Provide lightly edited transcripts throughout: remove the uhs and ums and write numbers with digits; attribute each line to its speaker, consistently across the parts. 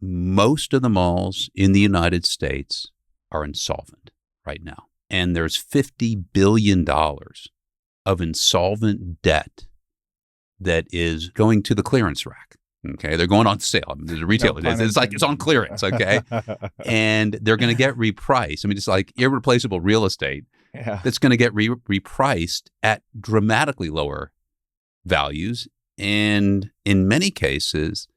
Speaker 1: most of the malls in the United States are insolvent right now. And there's $50 billion of insolvent debt that is going to the clearance rack. Okay, they're going on sale. I mean, there's a retailer. It's like it's on clearance. Okay, and they're going to get repriced. I mean, it's like irreplaceable real estate that's going to get repriced at dramatically lower values, and in many cases,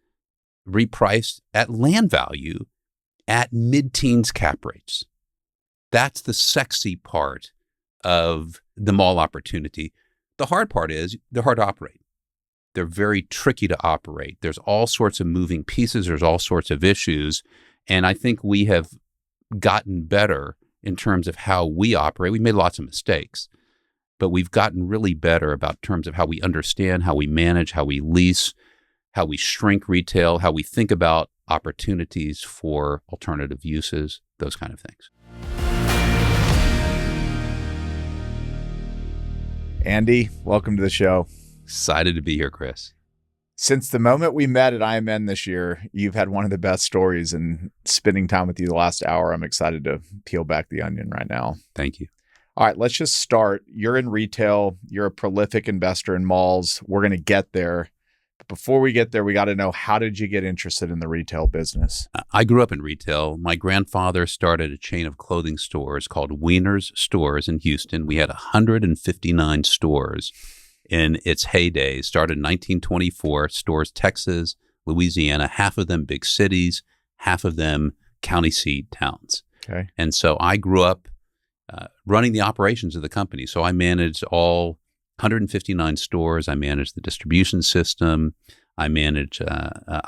Speaker 1: repriced at land value at mid-teens cap rates. That's the sexy part of the mall opportunity. The hard part is they're hard to operate. They're very tricky to operate. There's all sorts of moving pieces. There's all sorts of issues. And I think we have gotten better in terms of how we operate. We made lots of mistakes, but we've gotten really better about terms of how we understand, how we manage, how we lease, how we shrink retail, how we think about opportunities for alternative uses, those kind of things.
Speaker 2: Andy, welcome to the show.
Speaker 1: Excited to be here, Chris.
Speaker 2: Since the moment we met at IMN this year, you've had one of the best stories, and spending time with you the last hour, I'm excited to peel back the onion right now.
Speaker 1: Thank you.
Speaker 2: All right, let's just start. You're in retail. You're a prolific investor in malls. We're going to get there. But before we get there, we got to know, how did you get interested in the retail business?
Speaker 1: I grew up in retail. My grandfather started a chain of clothing stores called Weiner Stores in Houston. We had 159 stores in its heyday. Started in 1924, stores Texas, Louisiana, half of them big cities, half of them county seat towns.
Speaker 2: Okay.
Speaker 1: And so I grew up running the operations of the company. So I managed all 159 stores. I managed the distribution system. I managed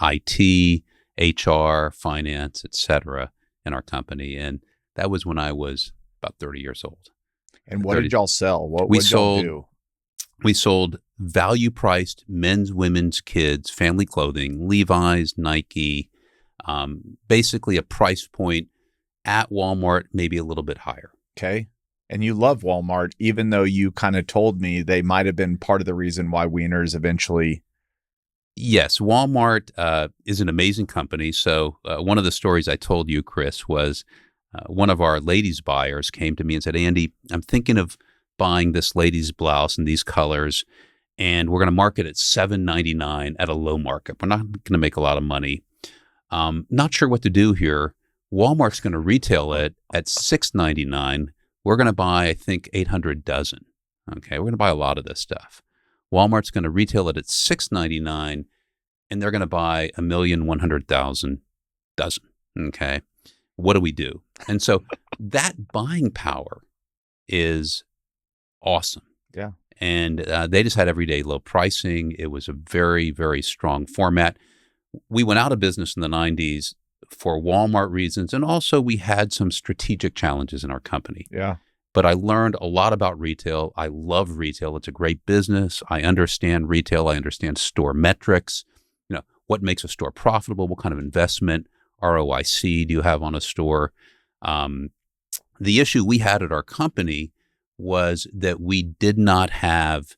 Speaker 1: IT, HR, finance, et cetera, in our company. And that was when I was about 30 years old.
Speaker 2: And what did y'all sell? What did y'all do?
Speaker 1: We sold value-priced men's, women's, kids, family clothing, Levi's, Nike, basically a price point at Walmart, maybe a little bit higher.
Speaker 2: Okay. And you love Walmart, even though you kind of told me they might have been part of the reason why Weiner's eventually.
Speaker 1: Yes, Walmart is an amazing company. So one of the stories I told you, Chris, was one of our ladies buyers came to me and said, Andy, I'm thinking of buying this lady's blouse in these colors, and we're going to market it $7.99 at a low markup. We're not going to make a lot of money. Not sure what to do here. Walmart's going to retail it at $6.99. We're going to buy, I think, 800 dozen. Okay, we're going to buy a lot of this stuff. Walmart's going to retail it at $6.99, and they're going to buy 1,100,000 dozen. Okay, what do we do? And so that buying power is awesome.
Speaker 2: Yeah.
Speaker 1: And they just had everyday low pricing. It was a very, very strong format. We went out of business in the 90s for Walmart reasons, and also we had some strategic challenges in our company.
Speaker 2: Yeah.
Speaker 1: But I learned a lot about retail. I love retail. It's a great business. I understand retail. I understand store metrics. You know, what makes a store profitable? What kind of investment ROIC do you have on a store? The issue we had at our company was that we did not have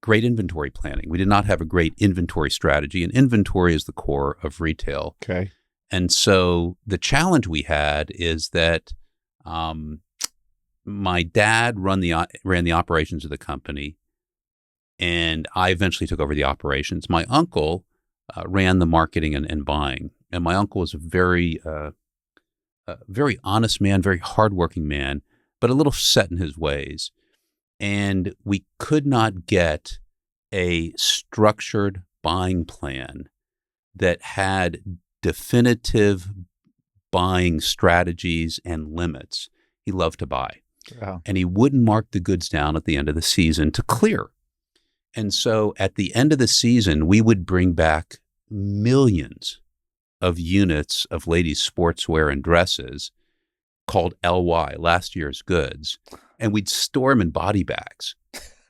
Speaker 1: great inventory planning. We did not have a great inventory strategy, and inventory is the core of retail.
Speaker 2: Okay.
Speaker 1: And so the challenge we had is that my dad ran the operations of the company, and I eventually took over the operations. My uncle ran the marketing and buying, and my uncle was a very honest man, very hardworking man, but a little set in his ways. And we could not get a structured buying plan that had definitive buying strategies and limits. He loved to buy.
Speaker 2: Wow.
Speaker 1: And he wouldn't mark the goods down at the end of the season to clear. And so at the end of the season, we would bring back millions of units of ladies' sportswear and dresses called LY, last year's goods, and we'd store them in body bags,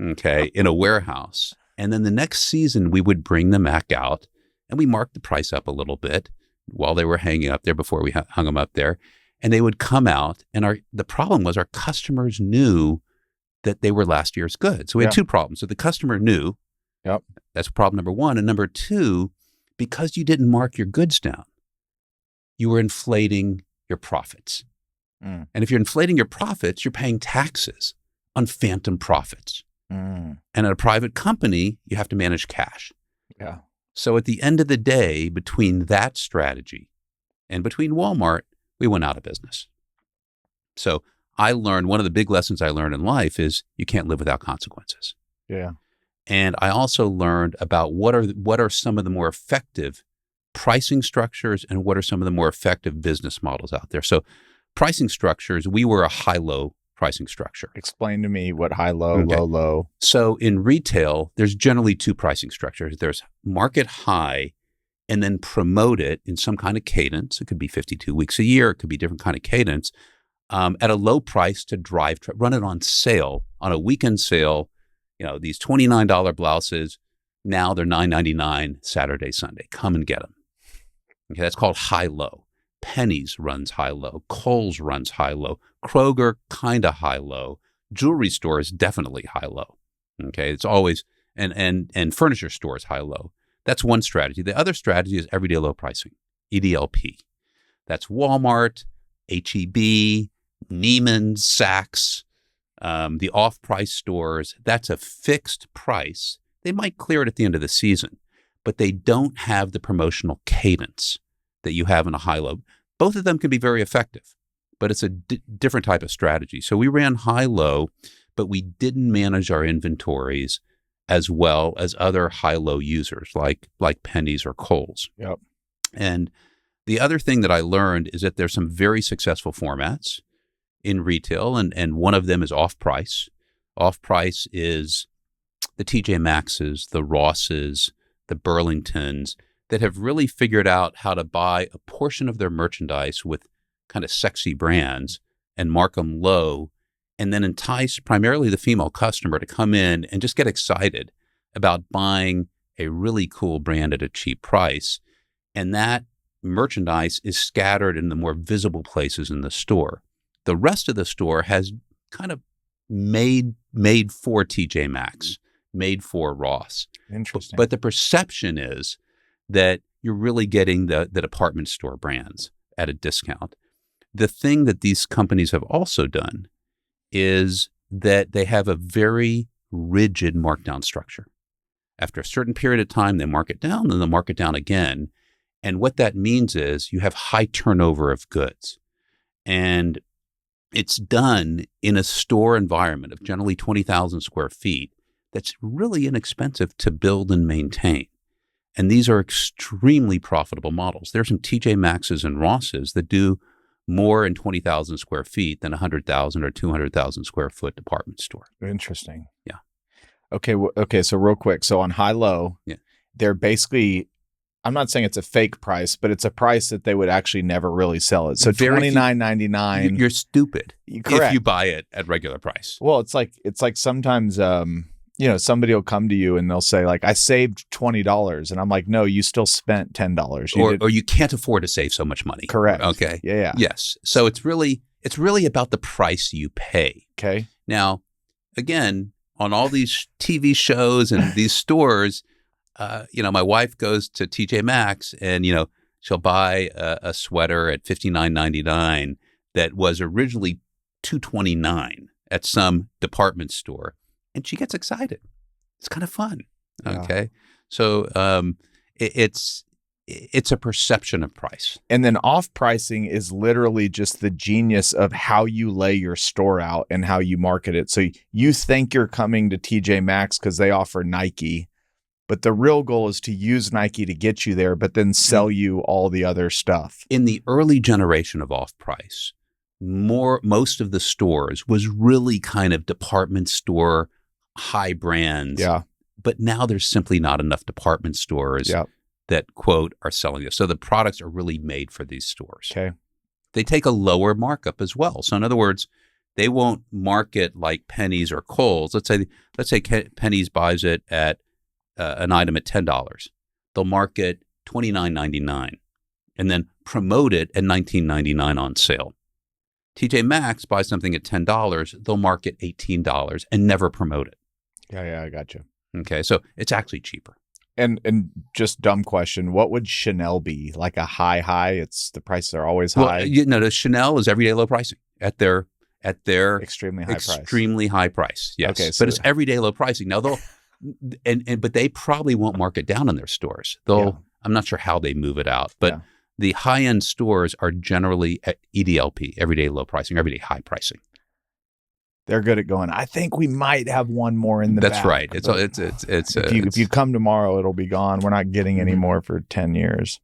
Speaker 1: okay, in a warehouse. And then the next season, we would bring them back out, and we marked the price up a little bit while they were hanging up there before we hung them up there. And they would come out, and the problem was our customers knew that they were last year's goods. So we had two problems. So the customer knew.
Speaker 2: Yep.
Speaker 1: That's problem number one. And number two, because you didn't mark your goods down, you were inflating your profits. And if you're inflating your profits, you're paying taxes on phantom profits. And at a private company, you have to manage cash.
Speaker 2: Yeah.
Speaker 1: So at the end of the day, between that strategy and between Walmart, we went out of business. So I learned, one of the big lessons I learned in life is you can't live without consequences.
Speaker 2: Yeah.
Speaker 1: And I also learned about what are some of the more effective pricing structures and what are some of the more effective business models out there. So pricing structures, we were a high-low pricing structure.
Speaker 2: Explain to me what high-low,
Speaker 1: Okay.
Speaker 2: low-low.
Speaker 1: So in retail, there's generally two pricing structures. There's market high and then promote it in some kind of cadence. It could be 52 weeks a year. It could be different kind of cadence at a low price to run it on sale, on a weekend sale. These $29 blouses, now they're $9.99 Saturday, Sunday. Come and get them. Okay, that's called high-low. Penny's runs high-low. Kohl's runs high-low. Kroger, kind of high-low. Jewelry stores, definitely high-low. Okay, it's always, and furniture stores, high-low. That's one strategy. The other strategy is everyday low pricing, EDLP. That's Walmart, H-E-B, Neiman's, Saks, the off-price stores. That's a fixed price. They might clear it at the end of the season, but they don't have the promotional cadence that you have in a high-low. Both of them can be very effective, but it's a different type of strategy. So we ran high-low, but we didn't manage our inventories as well as other high-low users like Penny's or Kohl's.
Speaker 2: Yep.
Speaker 1: And the other thing that I learned is that there's some very successful formats in retail, and one of them is off-price. Off-price is the TJ Maxx's, the Ross's, the Burlingtons that have really figured out how to buy a portion of their merchandise with kind of sexy brands and mark them low, and then entice primarily the female customer to come in and just get excited about buying a really cool brand at a cheap price. And that merchandise is scattered in the more visible places in the store. The rest of the store has kind of made for TJ Maxx, made for Ross.
Speaker 2: Interesting.
Speaker 1: But the perception is that you're really getting the department store brands at a discount. The thing that these companies have also done is that they have a very rigid markdown structure. After a certain period of time, they mark it down, then they'll mark it down again. And what that means is you have high turnover of goods. And it's done in a store environment of generally 20,000 square feet that's really inexpensive to build and maintain. And these are extremely profitable models. There's some TJ Maxx's and Ross's that do more in 20,000 square feet than 100,000 or 200,000 square foot department store.
Speaker 2: Interesting.
Speaker 1: Yeah.
Speaker 2: Okay. So real quick. So on high-low,
Speaker 1: yeah,
Speaker 2: they're basically, I'm not saying it's a fake price, but it's a price that they would actually never really sell it. So $29.99.
Speaker 1: You're stupid
Speaker 2: Correct.
Speaker 1: if you buy it at regular price.
Speaker 2: Well, it's like sometimes somebody will come to you and they'll say like, I saved $20, and I'm like, no, you still spent $10.
Speaker 1: Or you can't afford to save so much money.
Speaker 2: Correct.
Speaker 1: Okay.
Speaker 2: Yeah.
Speaker 1: Yes. So it's really about the price you pay.
Speaker 2: Okay.
Speaker 1: Now, again, on all these TV shows and these stores, my wife goes to TJ Maxx and, she'll buy a sweater at $59.99 that was originally $229 at some department store. And she gets excited. It's kind of fun. Okay. Yeah. So it's a perception of price.
Speaker 2: And then off pricing is literally just the genius of how you lay your store out and how you market it. So you think you're coming to TJ Maxx because they offer Nike, but the real goal is to use Nike to get you there, but then sell you all the other stuff.
Speaker 1: In the early generation of off price, most of the stores was really kind of department store high brands.
Speaker 2: Yeah.
Speaker 1: But now there's simply not enough department stores that, quote, are selling this. So the products are really made for these stores.
Speaker 2: Okay.
Speaker 1: They take a lower markup as well. So in other words, they won't market like Penny's or Kohl's. Let's say Penny's buys it at an item at $10. They'll market $29.99 and then promote it at $19.99 on sale. TJ Maxx buys something at $10. They'll market $18 and never promote it.
Speaker 2: Yeah, I got you.
Speaker 1: Okay, so it's actually cheaper.
Speaker 2: And just dumb question, what would Chanel be? Like a high? It's the prices are always high.
Speaker 1: Well, the Chanel is everyday low pricing at their
Speaker 2: Extremely high price.
Speaker 1: Extremely high price. Yes.
Speaker 2: Okay,
Speaker 1: but it's everyday low pricing. Now but they probably won't mark it down in their stores. I'm not sure how they move it out, but the high-end stores are generally at EDLP, everyday low pricing, everyday high pricing.
Speaker 2: They're good at going, I think we might have one more in the
Speaker 1: That's
Speaker 2: back.
Speaker 1: right.
Speaker 2: If you come tomorrow, it'll be gone. We're not getting any more for 10 years.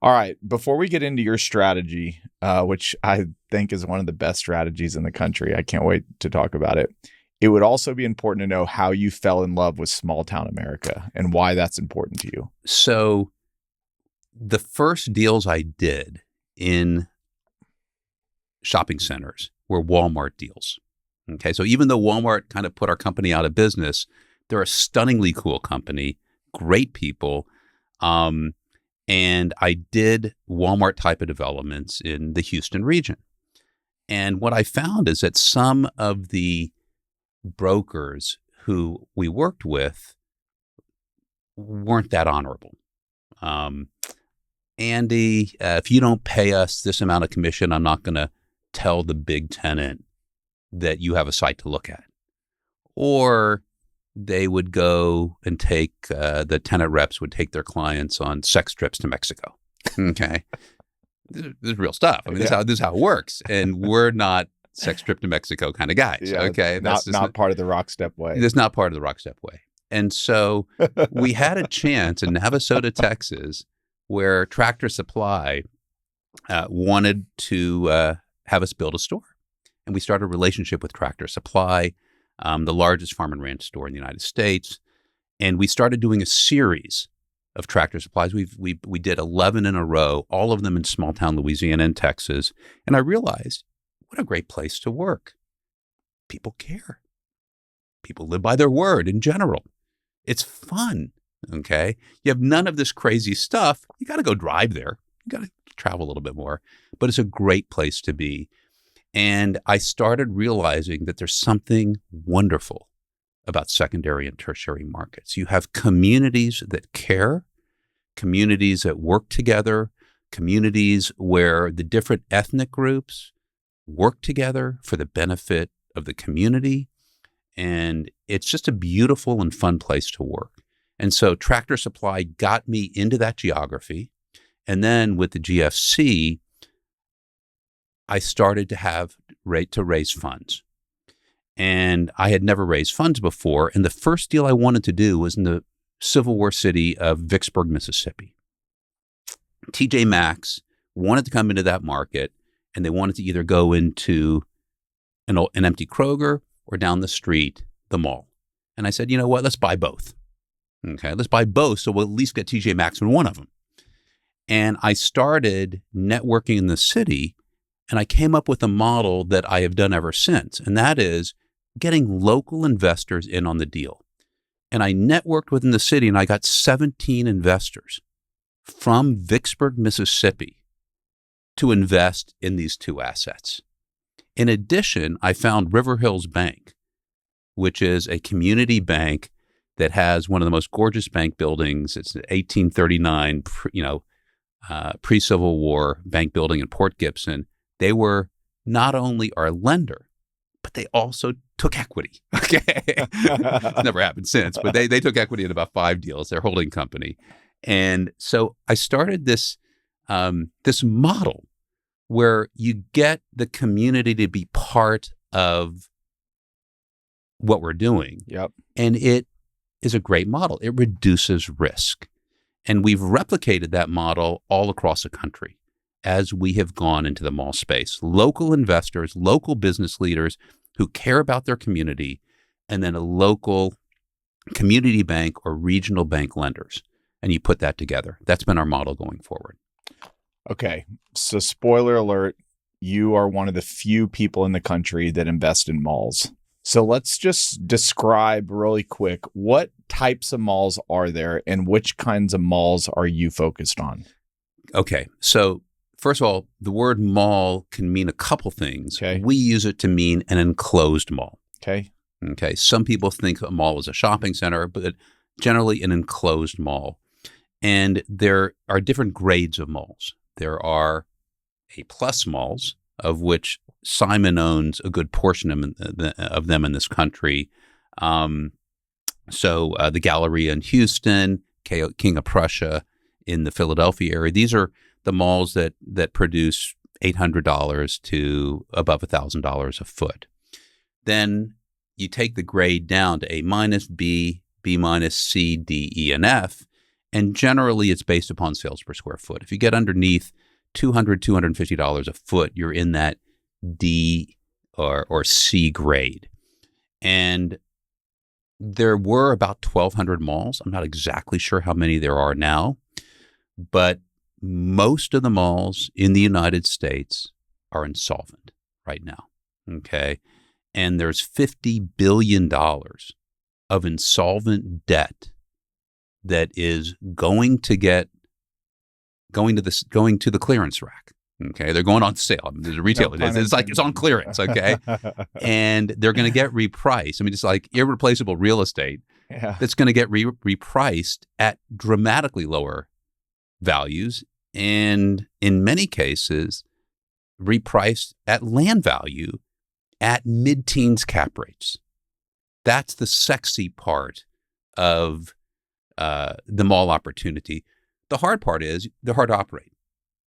Speaker 2: All right. Before we get into your strategy, which I think is one of the best strategies in the country, I can't wait to talk about it. It would also be important to know how you fell in love with small town America and why that's important to you.
Speaker 1: So the first deals I did in shopping centers were Walmart deals. Okay, so even though Walmart kind of put our company out of business, they're a stunningly cool company, great people. And I did Walmart type of developments in the Houston region. And what I found is that some of the brokers who we worked with weren't that honorable. Andy, if you don't pay us this amount of commission, I'm not going to tell the big tenant that you have a site to look at. Or they would go and take, the tenant reps would take their clients on sex trips to Mexico. Okay. This is real stuff. I mean, this is how it works. And we're not sex trip to Mexico kind of guys.
Speaker 2: Yeah,
Speaker 1: okay.
Speaker 2: That's not part of the RockStep way.
Speaker 1: That's not part of the RockStep way. And so we had a chance in Navasota, Texas, where Tractor Supply wanted to have us build a store. And we started a relationship with Tractor Supply, the largest farm and ranch store in the United States. And we started doing a series of Tractor Supplies. We did 11 in a row, all of them in small town Louisiana and Texas. And I realized, what a great place to work. People care. People live by their word in general. It's fun. Okay. You have none of this crazy stuff. You got to go drive there. You got to travel a little bit more, but it's a great place to be. And I started realizing that there's something wonderful about secondary and tertiary markets. You have communities that care, communities that work together, communities where the different ethnic groups work together for the benefit of the community. And it's just a beautiful and fun place to work. And so Tractor Supply got me into that geography. And then with the GFC, I started to raise funds. And I had never raised funds before. And the first deal I wanted to do was in the Civil War city of Vicksburg, Mississippi. TJ Maxx wanted to come into that market, and they wanted to either go into an empty Kroger or down the street, the mall. And I said, you know what, let's buy both. Okay, let's buy both so we'll at least get TJ Maxx in one of them. And I started networking in the city, and I came up with a model that I have done ever since, and that is getting local investors in on the deal. And I networked within the city, and I got 17 investors from Vicksburg, Mississippi, to invest in these two assets. In addition, I found River Hills Bank, which is a community bank that has one of the most gorgeous bank buildings. It's an 1839, pre-Civil War bank building in Port Gibson. They were not only our lender, but they also took equity. Okay, it's never happened since, but they took equity in about 5 deals. Their holding company, and so I started this this model where you get the community to be part of what we're doing.
Speaker 2: Yep, and
Speaker 1: it is a great model. It reduces risk, and we've replicated that model all across the country as we have gone into the mall space. Local investors, local business leaders who care about their community, and then a local community bank or regional bank lenders. And you put that together. That's been our model going forward.
Speaker 2: Okay. So spoiler alert, you are one of the few people in the country that invest in malls. So let's just describe really quick, what types of malls are there and which kinds of malls are you focused on?
Speaker 1: Okay. So first of all, the word mall can mean a couple things.
Speaker 2: Okay.
Speaker 1: We use it to mean an enclosed mall.
Speaker 2: Okay.
Speaker 1: Okay. Some people think a mall is a shopping center, but generally an enclosed mall. And there are different grades of malls. There are A+ malls, of which Simon owns a good portion of them in this country. So the Galleria in Houston, King of Prussia in the Philadelphia area. These are the malls that produce $800 to above $1,000 a foot. Then you take the grade down to A-, B, B-, C, D, E, and F, and generally it's based upon sales per square foot. If you get underneath $200, $250 a foot, you're in that D or C grade. And there were about 1,200 malls. I'm not exactly sure how many there are now, but most of the malls in the United States are insolvent right now, okay? And there's $50 billion of insolvent debt that is going to the clearance rack. Okay, they're going on sale. I mean, there's a retailer. It's like it's on clearance. Okay, and they're going to get repriced. I mean, it's like irreplaceable real estate that's going to get repriced at dramatically lower values, and in many cases, repriced at land value at mid-teens cap rates. That's the sexy part of the mall opportunity. The hard part is they're hard to operate.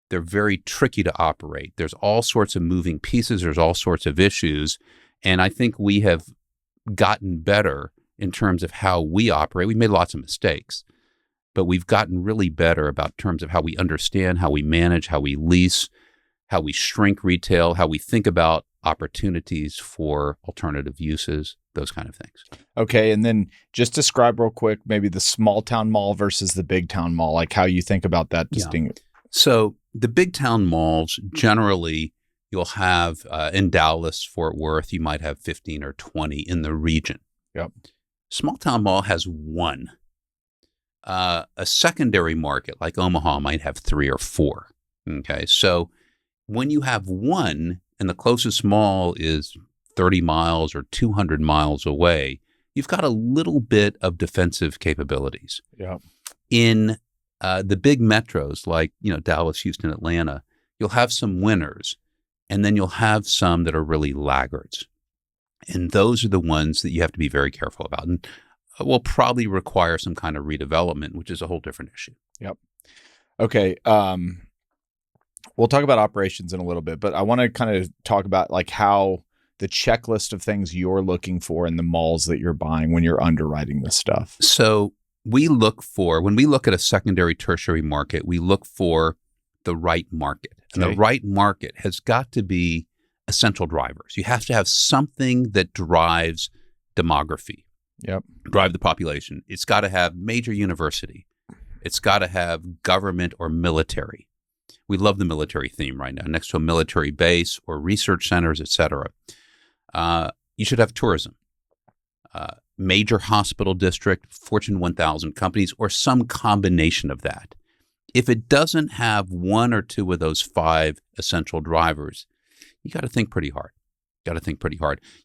Speaker 1: They're very tricky to operate. There's all sorts of moving pieces. There's all sorts of issues. And I think we have gotten better in terms of how we operate. We made lots of mistakes, but we've gotten really better about terms of how we understand, how we manage, how we lease, how we shrink retail, how we think about opportunities for alternative uses, those kind of things.
Speaker 2: Okay. And then just describe real quick, maybe the small town mall versus the big town mall, like how you think about that distinction.
Speaker 1: So the big town malls, generally, you'll have in Dallas, Fort Worth, you might have 15 or 20 in the region.
Speaker 2: Yep.
Speaker 1: Small town mall has one. A secondary market like Omaha might have 3 or 4. Okay. So when you have one and the closest mall is 30 miles or 200 miles away, you've got a little bit of defensive capabilities.
Speaker 2: Yeah.
Speaker 1: In the big metros like, Dallas, Houston, Atlanta, you'll have some winners, and then you'll have some that are really laggards. And those are the ones that you have to be very careful about, and will probably require some kind of redevelopment, which is a whole different issue.
Speaker 2: Yep. Okay. We'll talk about operations in a little bit, but I want to kind of talk about like how the checklist of things you're looking for in the malls that you're buying when you're underwriting this stuff.
Speaker 1: So when we look at a secondary, tertiary market, we look for the right market. And the right market has got to be essential drivers. You have to have something that drives demography, drive the population. It's got to have major university. It's got to have government or military. We love the military theme right now, next to a military base or research centers, et cetera. You should have tourism. Major hospital district, Fortune 1000 companies, or some combination of that. If it doesn't have one or two of those 5 essential drivers, you got to think pretty hard.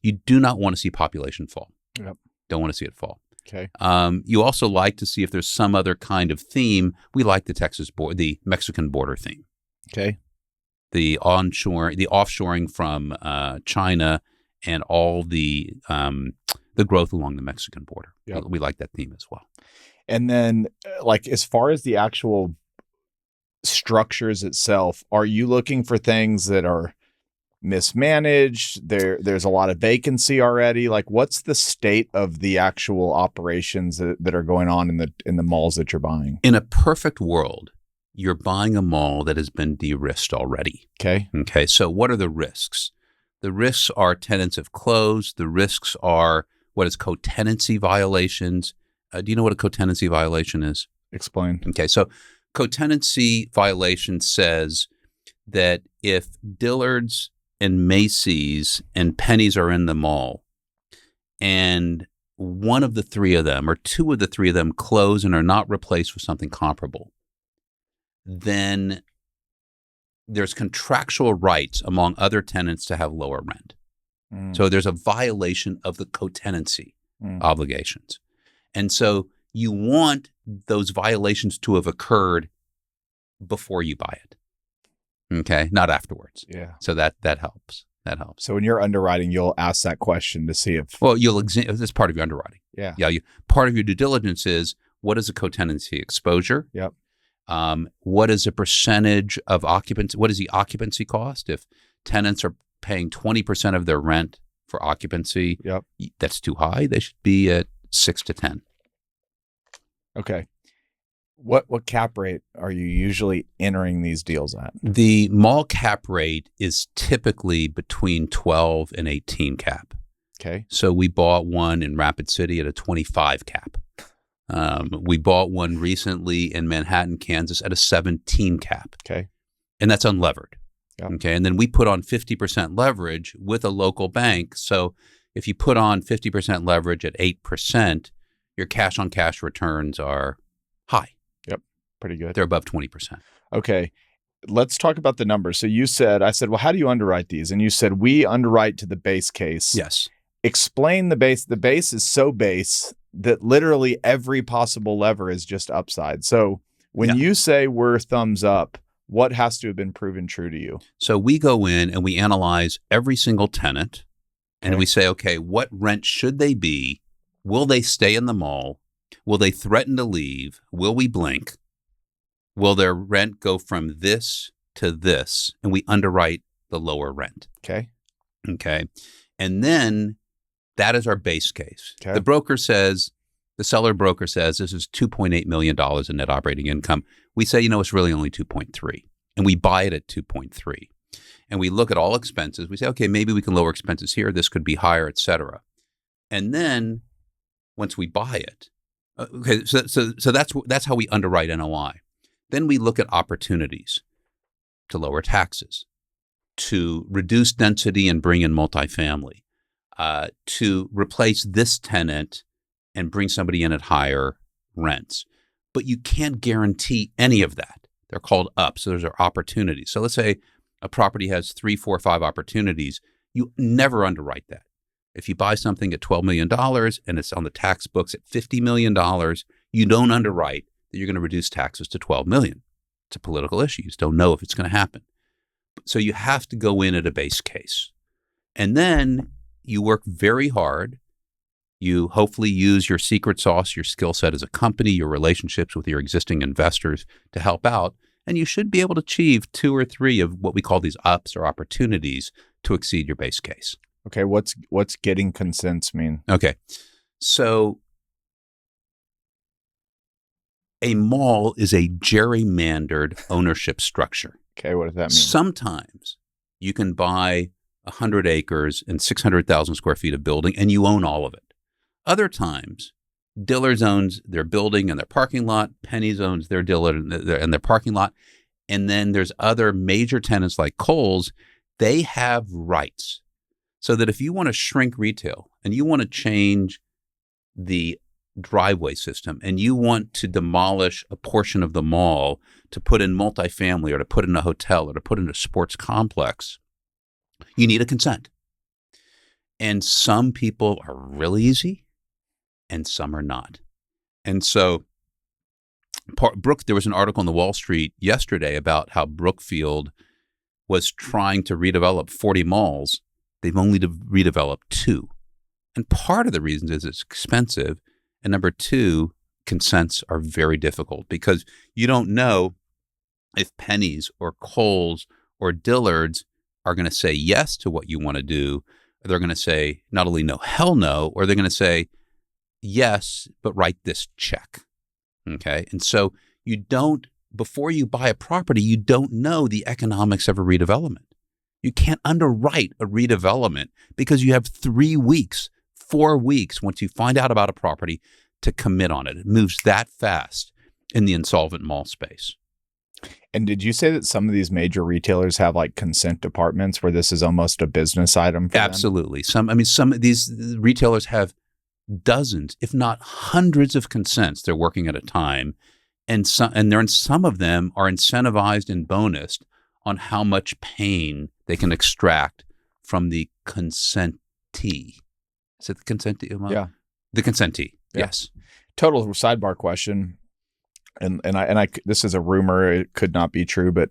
Speaker 1: You do not want to see population fall.
Speaker 2: Yep.
Speaker 1: Don't want to see it fall.
Speaker 2: Okay.
Speaker 1: You also like to see if there's some other kind of theme. We like the Mexican border theme.
Speaker 2: Okay.
Speaker 1: The offshoring from China and all the growth along the Mexican border.
Speaker 2: Yep.
Speaker 1: We like that theme as well.
Speaker 2: And then like as far as the actual structures itself, are you looking for things that are mismanaged? There's a lot of vacancy already. Like what's the state of the actual operations that are going on in the malls that you're buying?
Speaker 1: In a perfect world, you're buying a mall that has been de-risked already.
Speaker 2: Okay.
Speaker 1: So what are the risks? The risks are tenants have closed. The risks are what is co-tenancy violations. Do you know what a co-tenancy violation is?
Speaker 2: Explain.
Speaker 1: Okay, so co-tenancy violation says that if Dillard's and Macy's and Penny's are in the mall and one of the 3 of them or 2 of the 3 of them close and are not replaced with something comparable, then there's contractual rights among other tenants to have lower rent. So there's a violation of the co-tenancy obligations. And so you want those violations to have occurred before you buy it. Okay, not afterwards.
Speaker 2: Yeah.
Speaker 1: So that helps. That helps.
Speaker 2: So when you're underwriting, you'll ask that question to see if.
Speaker 1: Well, that's part of your underwriting.
Speaker 2: Yeah.
Speaker 1: Yeah. Part of your due diligence is what is the co-tenancy exposure?
Speaker 2: Yep.
Speaker 1: What is the percentage of occupancy? What is the occupancy cost? If tenants are paying 20% of their rent for occupancy,
Speaker 2: yep,
Speaker 1: that's too high. They should be at 6 to 10.
Speaker 2: Okay. What cap rate are you usually entering these deals at?
Speaker 1: The mall cap rate is typically between 12 and 18 cap.
Speaker 2: Okay.
Speaker 1: So we bought one in Rapid City at a 25 cap. We bought one recently in Manhattan, Kansas at a 17 cap.
Speaker 2: Okay.
Speaker 1: And that's unlevered.
Speaker 2: Yep.
Speaker 1: Okay. And then we put on 50% leverage with a local bank. So if you put on 50% leverage at 8%, your cash on cash returns are high.
Speaker 2: Yep. Pretty good.
Speaker 1: They're above 20%.
Speaker 2: Okay. Let's talk about the numbers. So I said, well, how do you underwrite these? And you said, we underwrite to the base case.
Speaker 1: Yes.
Speaker 2: Explain the base. The base is so base that literally every possible lever is just upside. So when you say we're thumbs up, what has to have been proven true to you?
Speaker 1: So we go in and we analyze every single tenant and we say, okay, what rent should they be? Will they stay in the mall? Will they threaten to leave? Will we blink? Will their rent go from this to this? And we underwrite the lower rent.
Speaker 2: Okay.
Speaker 1: Okay. And then that is our base case.
Speaker 2: Okay.
Speaker 1: The seller broker says this is $2.8 million in net operating income. We say, it's really only 2.3. And we buy it at 2.3. And we look at all expenses. We say, okay, maybe we can lower expenses here. This could be higher, et cetera. And then once we buy it, okay, so that's how we underwrite NOI. Then we look at opportunities to lower taxes, to reduce density and bring in multifamily, to replace this tenant and bring somebody in at higher rents. But you can't guarantee any of that. They're called ups. So those are opportunities. So let's say a property has 3, 4, 5 opportunities. You never underwrite that. If you buy something at $12 million and it's on the tax books at $50 million, you don't underwrite that you're going to reduce taxes to $12 million. It's a political issue. You just don't know if it's going to happen. So you have to go in at a base case. And then you work very hard. You hopefully use your secret sauce, your skill set as a company, your relationships with your existing investors to help out. And you should be able to achieve 2 or 3 of what we call these ups or opportunities to exceed your base case.
Speaker 2: Okay. What's getting consents mean?
Speaker 1: Okay. So a mall is a gerrymandered ownership structure.
Speaker 2: Okay. What does that mean?
Speaker 1: Sometimes you can buy 100 acres and 600,000 square feet of building and you own all of it. Other times, Dillard's owns their building and their parking lot. Penny's owns their Dillard and their parking lot. And then there's other major tenants like Kohl's. They have rights. So that if you want to shrink retail and you want to change the driveway system and you want to demolish a portion of the mall to put in multifamily or to put in a hotel or to put in a sports complex, you need a consent. And some people are really easy and some are not. And so there was an article in the Wall Street yesterday about how Brookfield was trying to redevelop 40 malls. They've only redeveloped 2. And part of the reason is it's expensive. And number 2, consents are very difficult because you don't know if Penny's or Kohl's or Dillard's are going to say yes to what you want to do. They're going to say not only no, hell no, or they're going to say yes, but write this check. Okay. And so before you buy a property, you don't know the economics of a redevelopment. You can't underwrite a redevelopment because you have 3 weeks, 4 weeks once you find out about a property to commit on it. It moves that fast in the insolvent mall space.
Speaker 2: And did you say that some of these major retailers have like consent departments where this is almost a business item for them?
Speaker 1: Absolutely. Some of these retailers have dozens, if not hundreds of consents they're working at a time. And some of them are incentivized and bonused on how much pain they can extract from the consentee. Is it the consentee?
Speaker 2: Yeah.
Speaker 1: The consentee.
Speaker 2: Yeah.
Speaker 1: Yes.
Speaker 2: Total sidebar question. And this is a rumor. It could not be true, but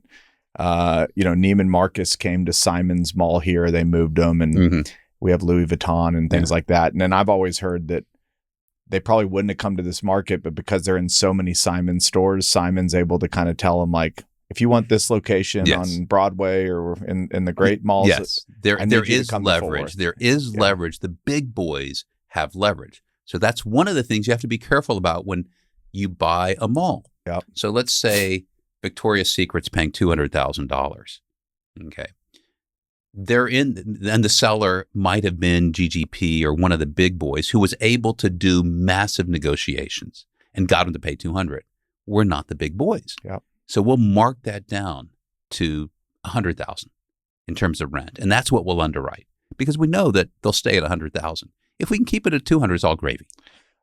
Speaker 2: Neiman Marcus came to Simon's Mall here. They moved them, and we have Louis Vuitton and things like that. And then I've always heard that they probably wouldn't have come to this market, but because they're in so many Simon stores, Simon's able to kind of tell them, like, if you want this location on Broadway or in the great malls,
Speaker 1: there is leverage. There is leverage. The big boys have leverage. So that's one of the things you have to be careful about when you buy a mall.
Speaker 2: Yep.
Speaker 1: So let's say Victoria's Secret's paying $200,000. Okay. And the seller might have been GGP or one of the big boys who was able to do massive negotiations and got them to pay $200,000. We're not the big boys.
Speaker 2: Yep.
Speaker 1: So we'll mark that down to $100,000 in terms of rent. And that's what we'll underwrite because we know that they'll stay at $100,000. If we can keep it at $200,000, it's all gravy.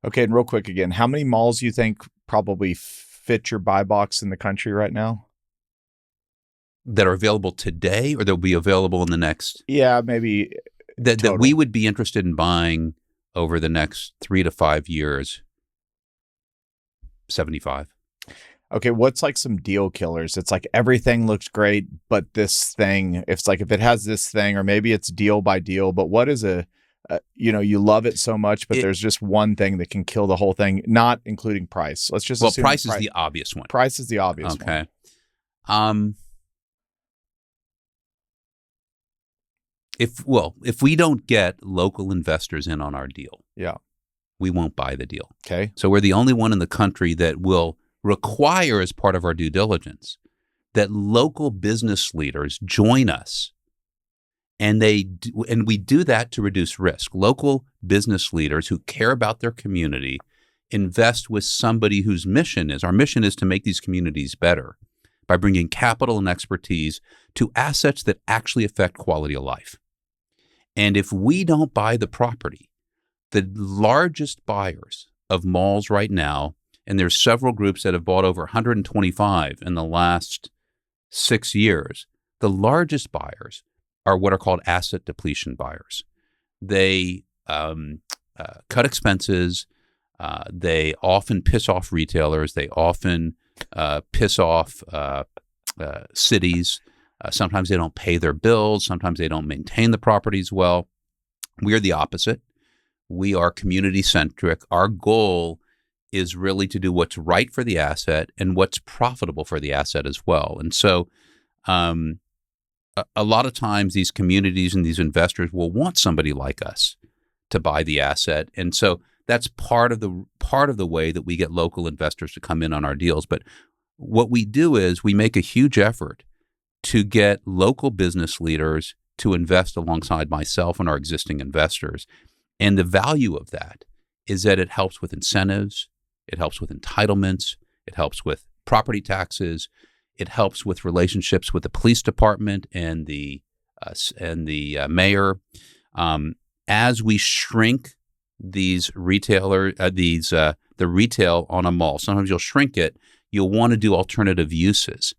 Speaker 2: Okay. And real quick again, how many malls do you think probably fit your buy box in the country right now?
Speaker 1: That are available today, or they'll be available in the next?
Speaker 2: Yeah, maybe.
Speaker 1: That we would be interested in buying over the next 3 to 5 years. 75.
Speaker 2: Okay, what's like some deal killers? It's like everything looks great, but this thing, if it has this thing, or maybe it's deal by deal, but what is you love it so much, but there's just one thing that can kill the whole thing, not including price. Let's just assume
Speaker 1: price is the obvious one.
Speaker 2: Price is the obvious one.
Speaker 1: Okay. If we don't get local investors in on our deal, we won't buy the deal.
Speaker 2: Okay.
Speaker 1: So we're the only one in the country that will require, as part of our due diligence, that local business leaders join us. And we do that to reduce risk. Local business leaders who care about their community invest with somebody whose our mission is to make these communities better by bringing capital and expertise to assets that actually affect quality of life. And if we don't buy the property, the largest buyers of malls right now, and there's several groups that have bought over 125 in the last 6 years, the largest buyers are what are called asset depletion buyers. They cut expenses. They often piss off retailers. They often piss off cities. Sometimes they don't pay their bills. Sometimes they don't maintain the properties well. We are the opposite. We are community-centric. Our goal is really to do what's right for the asset and what's profitable for the asset as well. And so a lot of times these communities and these investors will want somebody like us to buy the asset. And so that's part of the way that we get local investors to come in on our deals. But what we do is we make a huge effort to get local business leaders to invest alongside myself and our existing investors. And the value of that is that it helps with incentives, it helps with entitlements, it helps with property taxes, it helps with relationships with the police department and the mayor. As we shrink these the retail on a mall, sometimes you'll shrink it. You'll want to do alternative uses.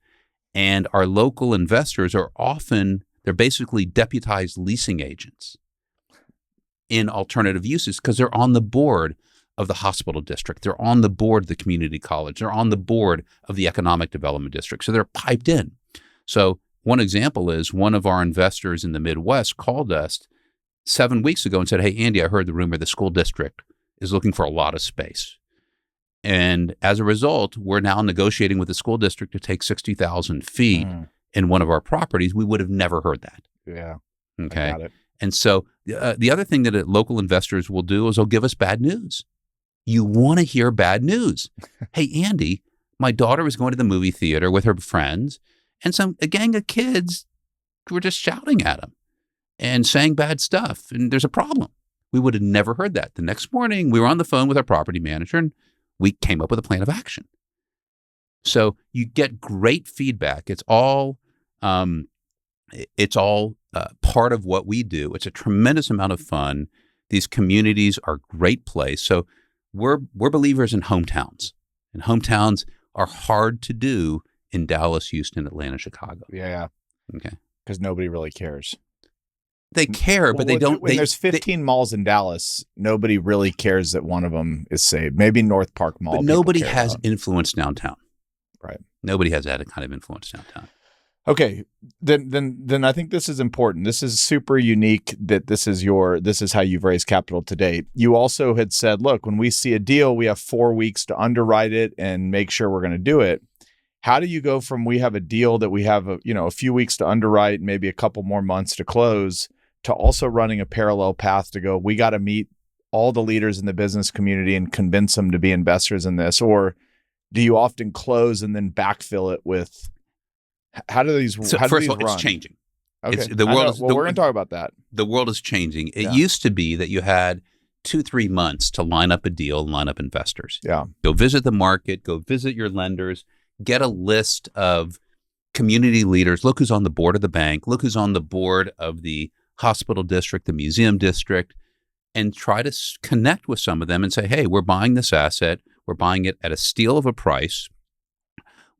Speaker 1: And our local investors they're basically deputized leasing agents in alternative uses because they're on the board of the hospital district. They're on the board of the community college. They're on the board of the economic development district. So they're piped in. So one example is one of our investors in the Midwest called us 7 weeks ago and said, "Hey, Andy, I heard the rumor the school district is looking for a lot of space. And as a result, we're now negotiating with the school district to take 60,000 feet in one of our properties." We would have never heard that.
Speaker 2: Yeah.
Speaker 1: Okay.
Speaker 2: I got it.
Speaker 1: And so the other thing that local investors will do is they'll give us bad news. You want to hear bad news. "Hey, Andy, my daughter was going to the movie theater with her friends, and a gang of kids were just shouting at them and saying bad stuff, and there's a problem." We would have never heard that. The next morning, we were on the phone with our property manager, and we came up with a plan of action. So you get great feedback. It's all part of what we do. It's a tremendous amount of fun. These communities are a great place. So we're believers in hometowns, and hometowns are hard to do in Dallas, Houston, Atlanta, Chicago.
Speaker 2: Yeah.
Speaker 1: Okay.
Speaker 2: Because nobody really cares.
Speaker 1: They care, but they don't.
Speaker 2: When there's 15 malls in Dallas, nobody really cares that one of them is saved. Maybe North Park Mall.
Speaker 1: But nobody has influence downtown.
Speaker 2: Right.
Speaker 1: Nobody has that kind of influence downtown.
Speaker 2: Okay, then I think this is important. This is super unique that this is how you've raised capital to date. You also had said, look, when we see a deal, we have 4 weeks to underwrite it and make sure we're going to do it. How do you go from we have a deal that we have a few weeks to underwrite, maybe a couple more months to close, to also running a parallel path to go, we got to meet all the leaders in the business community and convince them to be investors in this? Or do you often close and then backfill it with, how do these
Speaker 1: run? It's changing.
Speaker 2: Okay.
Speaker 1: We're
Speaker 2: going to talk about that.
Speaker 1: The world is changing. It used to be that you had 2-3 months to line up a deal, line up investors.
Speaker 2: Yeah.
Speaker 1: Go visit the market, go visit your lenders, get a list of community leaders. Look who's on the board of the bank. Look who's on the board of the hospital district, the museum district, and try to connect with some of them and say, hey, we're buying this asset. We're buying it at a steal of a price.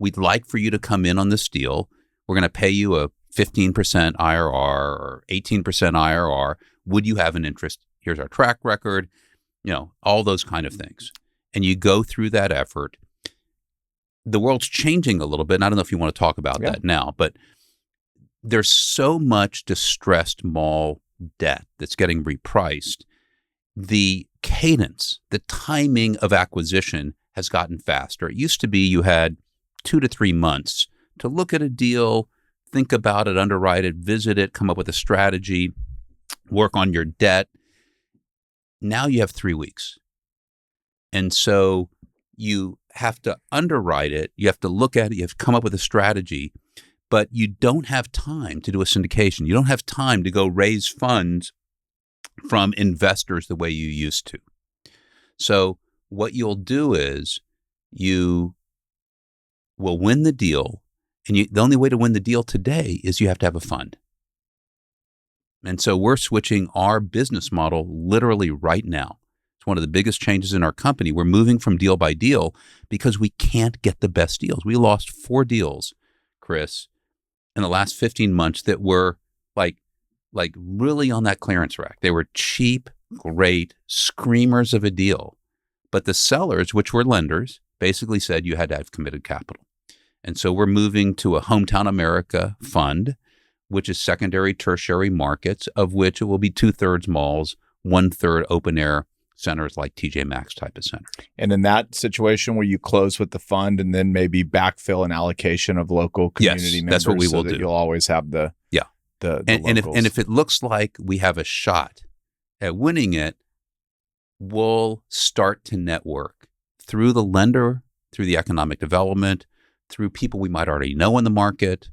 Speaker 1: We'd like for you to come in on this deal. We're going to pay you a 15% IRR or 18% IRR. Would you have an interest? Here's our track record, all those kind of things. And you go through that effort. The world's changing a little bit, and I don't know if you want to talk about that now, but there's so much distressed mall debt that's getting repriced. The cadence, the timing of acquisition has gotten faster. It used to be you had 2 to 3 months to look at a deal, think about it, underwrite it, visit it, come up with a strategy, work on your debt. Now you have 3 weeks. And so you have to underwrite it, you have to look at it, you have to come up with a strategy, but you don't have time to do a syndication. You don't have time to go raise funds from investors the way you used to. So what you'll do is you will win the deal, and the only way to win the deal today is you have to have a fund. And so we're switching our business model literally right now. It's one of the biggest changes in our company. We're moving from deal by deal because we can't get the best deals. We lost 4 deals, Chris, in the last 15 months that were like really on that clearance rack. They were cheap, great, screamers of a deal. But the sellers, which were lenders, basically said you had to have committed capital. And so we're moving to a Hometown America fund, which is secondary, tertiary markets, of which it will be 2/3 malls, 1/3 open air centers like TJ Maxx type of center.
Speaker 2: And in that situation where you close with the fund and then maybe backfill an allocation of local community members,
Speaker 1: that's what we will do.
Speaker 2: You'll always have the
Speaker 1: and if it looks like we have a shot at winning it, we'll start to network through the lender, through the economic development, through people we might already know in the market,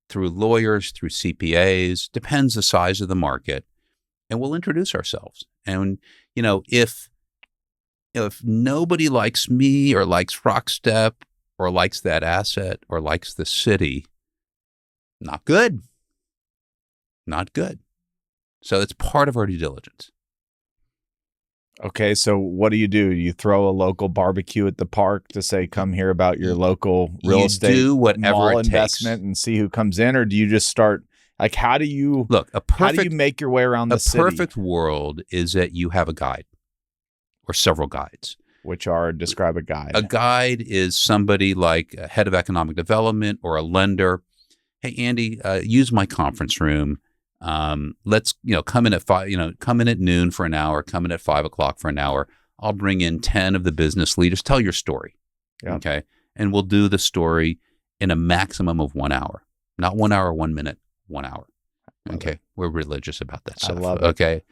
Speaker 1: through lawyers, through CPAs, depends the size of the market, and we'll introduce ourselves. And if nobody likes me or likes RockStep or likes that asset or likes the city, not good. Not good. So it's part of our due diligence.
Speaker 2: Okay, so what do? You throw a local barbecue at the park to say, come hear about your local real estate
Speaker 1: do whatever
Speaker 2: mall
Speaker 1: it
Speaker 2: investment
Speaker 1: takes
Speaker 2: and see who comes in? Or do you just start, how do you make your way around the city?
Speaker 1: A perfect world is that you have a guide or several guides.
Speaker 2: Which are, describe a guide.
Speaker 1: A guide is somebody like a head of economic development or a lender. Hey, Andy, use my conference room. Let's, come in at 5, come in at noon for an hour, come in at 5 o'clock for an hour. I'll bring in 10 of the business leaders. Tell your story.
Speaker 2: Yeah.
Speaker 1: Okay. And we'll do the story in a maximum of 1 hour, not 1 hour, 1 minute, 1 hour. Okay. We're religious about that stuff.
Speaker 2: I love it.
Speaker 1: Okay.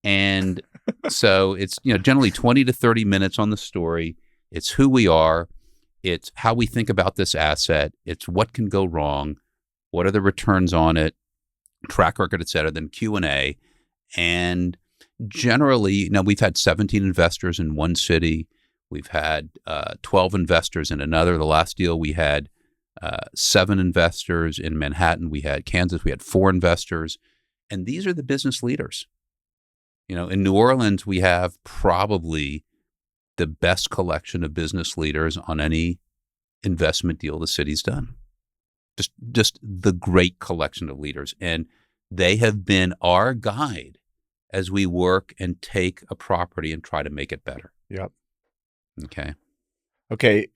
Speaker 1: And so it's, generally 20 to 30 minutes on the story. It's who we are. It's how we think about this asset. It's what can go wrong. What are the returns on it? Track record, et cetera, then Q&A. And generally, we've had 17 investors in one city. We've had 12 investors in another. The last deal we had 7 investors in Manhattan. We had Kansas. We had 4 investors. And these are the business leaders. In New Orleans, we have probably the best collection of business leaders on any investment deal the city's done. Just the great collection of leaders. And They have been our guide as we work and take a property and try to make it better.
Speaker 2: Yep.
Speaker 1: Okay.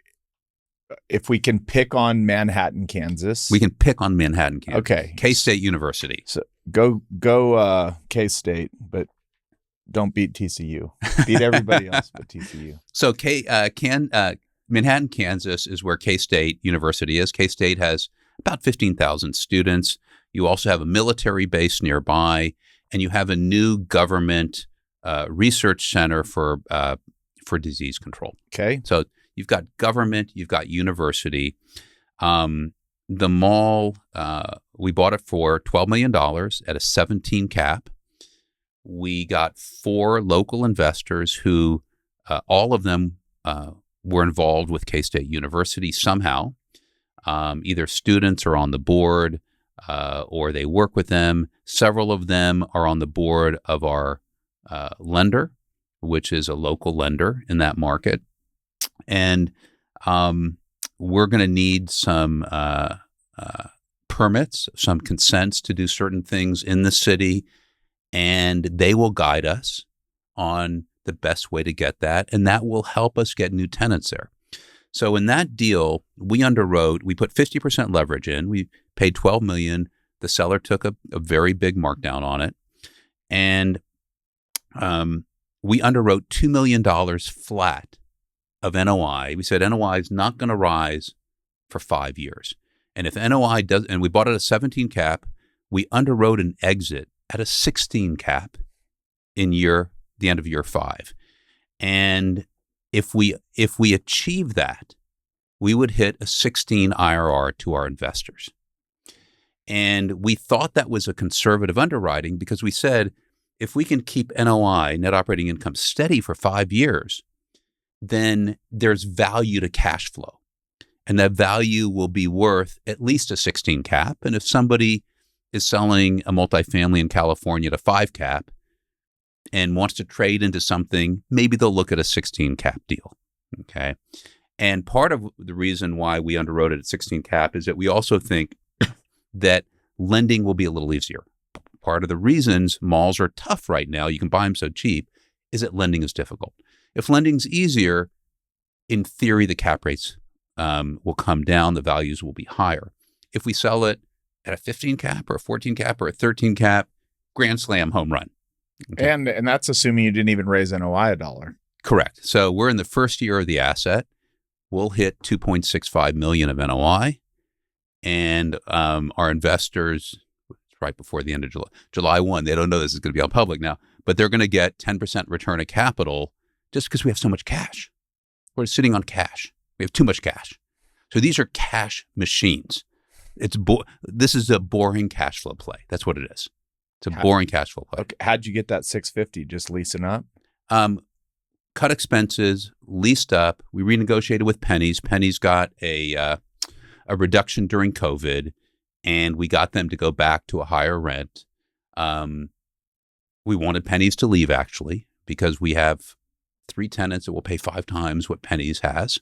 Speaker 2: If we can pick on Manhattan, Kansas.
Speaker 1: We can pick on Manhattan, Kansas.
Speaker 2: Okay.
Speaker 1: K-State University.
Speaker 2: So go K-State, but don't beat TCU. Beat everybody else but TCU.
Speaker 1: So Manhattan, Kansas is where K-State University is. K-State has about 15,000 students. You also have a military base nearby, and you have a new government research center for disease control.
Speaker 2: Okay.
Speaker 1: So you've got government, you've got university. The mall, we bought it for $12 million at a 17 cap. We got 4 local investors who all of them were involved with K-State University somehow. Either students are on the board or they work with them. Several of them are on the board of our lender, which is a local lender in that market. And we're going to need some permits, some consents to do certain things in the city, and they will guide us on the best way to get that, and that will help us get new tenants there. So in that deal, we underwrote, we put 50% leverage in. We paid $12 million. The seller took a very big markdown on it. And we underwrote $2 million flat of NOI. We said NOI is not going to rise for 5 years. And if NOI does, and we bought it at a 17 cap, we underwrote an exit at a 16 cap in the end of year 5. And if we achieve that, we would hit a 16 IRR to our investors. And we thought that was a conservative underwriting because we said, if we can keep NOI, net operating income, steady for 5 years, then there's value to cash flow. And that value will be worth at least a 16 cap. And if somebody is selling a multifamily in California at a 5 cap and wants to trade into something, maybe they'll look at a 16 cap deal. Okay. And part of the reason why we underwrote it at 16 cap is that we also think that lending will be a little easier. Part of the reasons malls are tough right now, you can buy them so cheap, is that lending is difficult. If lending's easier, in theory, the cap rates will come down, the values will be higher. If we sell it at a 15 cap or a 14 cap or a 13 cap, grand slam home run. Okay.
Speaker 2: And that's assuming you didn't even raise NOI $1.
Speaker 1: Correct. So we're in the first year of the asset. We'll hit $2.65 million of NOI. And our investors, right before the end of July 1, they don't know this is going to be on public now, but they're going to get 10% return of capital just because we have so much cash. We're sitting on cash. We have too much cash. So these are cash machines. This is a boring cash flow play. That's what it is. It's a boring cash flow play.
Speaker 2: Okay. How'd you get that 650? Just leasing up?
Speaker 1: Cut expenses, leased up. We renegotiated with Penny's. Penny's got a reduction during COVID, and we got them to go back to a higher rent. We wanted Penny's to leave, actually, because we have 3 tenants that will pay 5 times what Penny's has.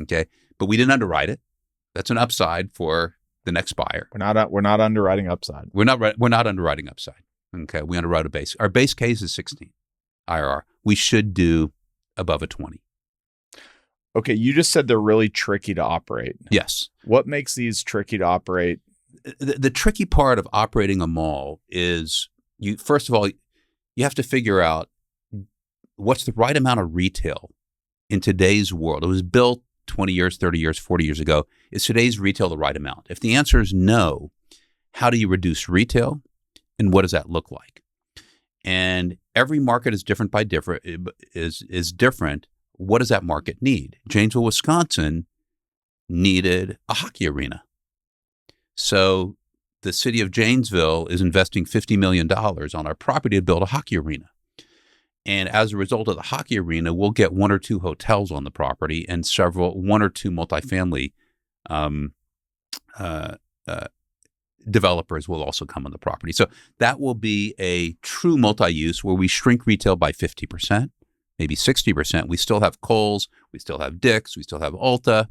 Speaker 1: Okay, but we didn't underwrite it. That's an upside for the next buyer.
Speaker 2: We're not underwriting upside.
Speaker 1: We're not underwriting upside. Okay, we underwrote a base. Our base case is 16 IRR. We should do above a 20.
Speaker 2: Okay, you just said they're really tricky to operate.
Speaker 1: Yes.
Speaker 2: What makes these tricky to operate?
Speaker 1: The tricky part of operating a mall is first of all, you have to figure out what's the right amount of retail in today's world. It was built 20 years, 30 years, 40 years ago. Is today's retail the right amount? If the answer is no, how do you reduce retail and what does that look like? And every market is different is different. What does that market need? Janesville, Wisconsin needed a hockey arena. So the city of Janesville is investing $50 million on our property to build a hockey arena. And as a result of the hockey arena, we'll get 1 or 2 hotels on the property and 1 or 2 multifamily developers will also come on the property. So that will be a true multi-use where we shrink retail by 50%, maybe 60%. We still have Kohl's, we still have Dick's, we still have Ulta,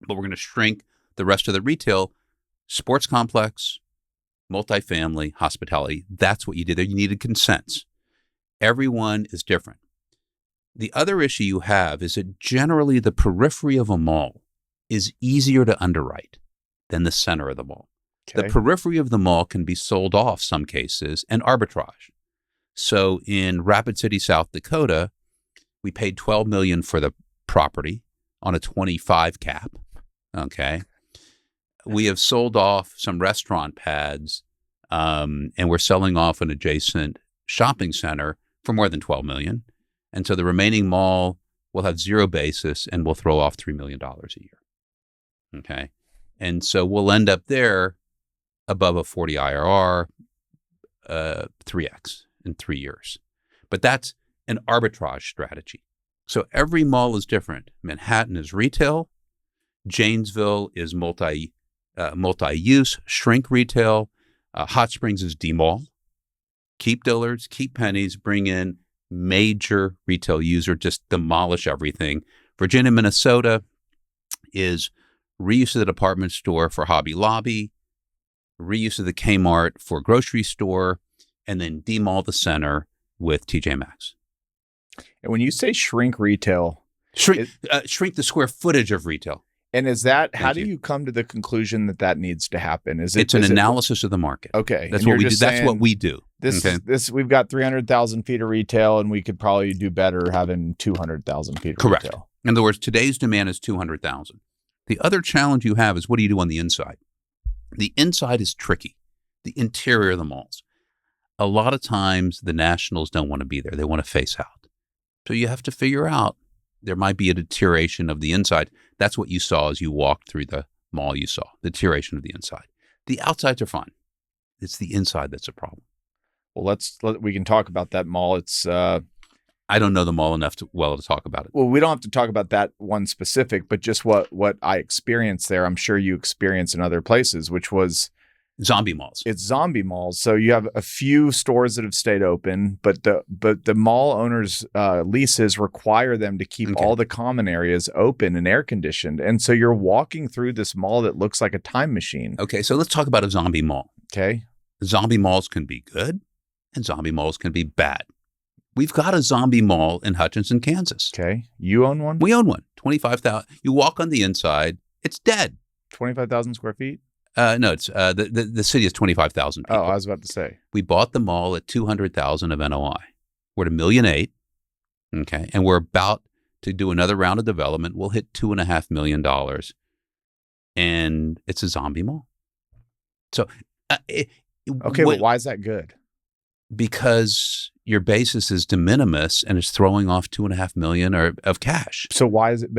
Speaker 1: but we're going to shrink the rest of the retail, sports complex, multifamily, hospitality. That's what you did there. You needed consents. Everyone is different. The other issue you have is that generally the periphery of a mall is easier to underwrite than the center of the mall.
Speaker 2: Okay.
Speaker 1: The periphery of the mall can be sold off some cases and arbitrage. So in Rapid City, South Dakota, we paid $12 million for the property on a 25 cap. Okay. We have sold off some restaurant pads, and we're selling off an adjacent shopping center for more than $12 million. And so the remaining mall will have zero basis and we'll throw off $3 million a year. Okay. And so we'll end up there above a 40 IRR, 3X in 3 years. But that's an arbitrage strategy. So every mall is different. Manhattan is retail. Janesville is multi-use, shrink retail. Hot Springs is D-mall. Keep Dillard's, keep Penny's, bring in major retail user, just demolish everything. Virginia, Minnesota is reuse of the department store for Hobby Lobby, reuse of the Kmart for grocery store, and then demall the center with TJ Maxx.
Speaker 2: And when you say shrink retail,
Speaker 1: Shrink the square footage of retail.
Speaker 2: and is that how do you come to the conclusion that that needs to happen?
Speaker 1: It's an analysis of the market.
Speaker 2: Okay,
Speaker 1: That's what we do. That's what we do.
Speaker 2: This we've got 300,000 feet of retail, and we could probably do better having 200,000 feet of
Speaker 1: Correct.
Speaker 2: retail.
Speaker 1: In other words, today's demand is 200,000. The other challenge you have is what do you do on the inside? The inside is tricky. The interior of the malls. A lot of times the nationals don't want to be there. They want to face out. So you have to figure out there might be a deterioration of the inside. That's what you saw as you walked through the mall. You saw the deterioration of the inside. The outsides are fine. It's the inside that's a problem.
Speaker 2: Well, we can talk about that mall. It's
Speaker 1: I don't know the mall enough to talk about it.
Speaker 2: well, we don't have to talk about that one specific, but just what I experienced there. I'm sure you experienced in other places, which was
Speaker 1: Zombie malls.
Speaker 2: it's zombie malls. So you have a few stores that have stayed open, but the mall owners' leases require them to keep all the common areas open and air conditioned. And so you're walking through this mall that looks like a time machine.
Speaker 1: Okay, so let's talk about a zombie mall.
Speaker 2: Okay.
Speaker 1: Zombie malls can be good and zombie malls can be bad. We've got a zombie mall in Hutchinson, Kansas.
Speaker 2: Okay. You own one?
Speaker 1: We own one. 25,000. You walk on the inside, it's dead.
Speaker 2: 25,000 square feet?
Speaker 1: No, it's the city is 25,000 people.
Speaker 2: Oh, I was about to say.
Speaker 1: We bought the mall at 200,000 of NOI. We're at $1.8 million. Okay, and we're about to do another round of development. We'll hit $2.5 million, and it's a zombie mall. So,
Speaker 2: but why is that good?
Speaker 1: Because your basis is de minimis and it's throwing off $2.5 million of cash.
Speaker 2: So why is it?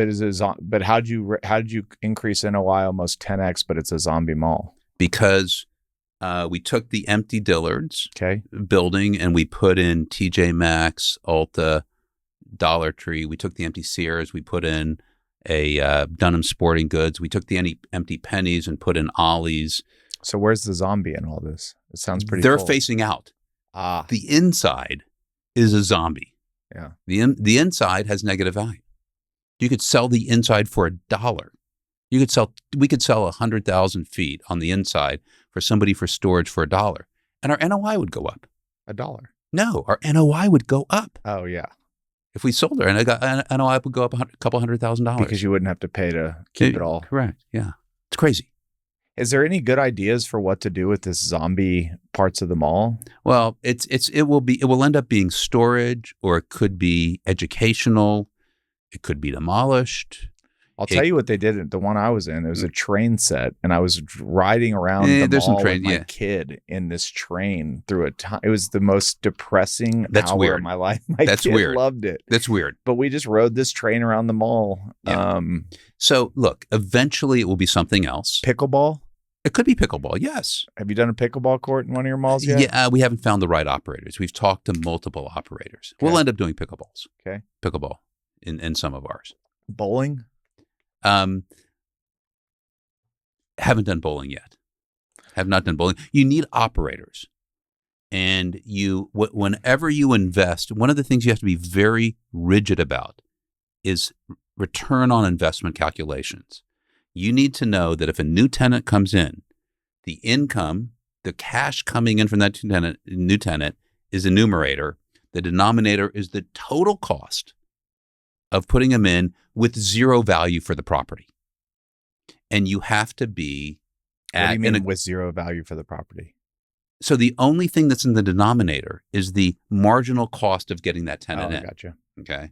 Speaker 2: But how'd you increase NOI almost 10x? But it's a zombie mall.
Speaker 1: Because we took the empty Dillard's
Speaker 2: Okay.
Speaker 1: building and we put in TJ Maxx, Ulta, Dollar Tree. We took the empty Sears. We put in a Dunham Sporting Goods. We took the empty Pennies and put in Ollie's.
Speaker 2: So where's the zombie in all this? It sounds pretty.
Speaker 1: They're
Speaker 2: cool.
Speaker 1: facing out.
Speaker 2: Ah.
Speaker 1: The inside is a zombie.
Speaker 2: Yeah.
Speaker 1: The inside has negative value. You could sell the inside for $1. We could sell 100,000 feet on the inside for somebody for storage for $1, and our NOI would go up.
Speaker 2: $1.
Speaker 1: No, our NOI would go up.
Speaker 2: Oh yeah.
Speaker 1: If we sold our NOI would go up a couple $100,000
Speaker 2: Because you wouldn't have to pay to keep it all.
Speaker 1: Correct. Yeah, it's crazy.
Speaker 2: Is there any good ideas for what to do with this zombie parts of the mall?
Speaker 1: Well, it will end up being storage, or it could be educational. It could be demolished.
Speaker 2: I'll tell you what they did at the one I was in. It was a train set, and I was riding around the mall with my kid in this train through a time. It was the most depressing hour of my life. My kid loved it.
Speaker 1: That's weird.
Speaker 2: But we just rode this train around the mall.
Speaker 1: Yeah. So look, eventually it will be something else.
Speaker 2: Pickleball?
Speaker 1: It could be pickleball, yes.
Speaker 2: Have you done a pickleball court in one of your malls yet?
Speaker 1: Yeah, we haven't found the right operators. We've talked to multiple operators.
Speaker 2: Okay.
Speaker 1: We'll end up doing pickleballs.
Speaker 2: Okay.
Speaker 1: Pickleball in some of ours.
Speaker 2: Bowling?
Speaker 1: Haven't done bowling yet. Have not done bowling. You need operators. And whenever you invest, one of the things you have to be very rigid about is return on investment calculations. You need to know that if a new tenant comes in, the income The cash coming in from that new tenant is the numerator. The denominator is the total cost of putting them in with zero value for the property. And you have to be
Speaker 2: What do you mean with zero value for the property?
Speaker 1: So the only thing that's in the denominator is the marginal cost of getting that tenant in.
Speaker 2: Gotcha.
Speaker 1: Okay.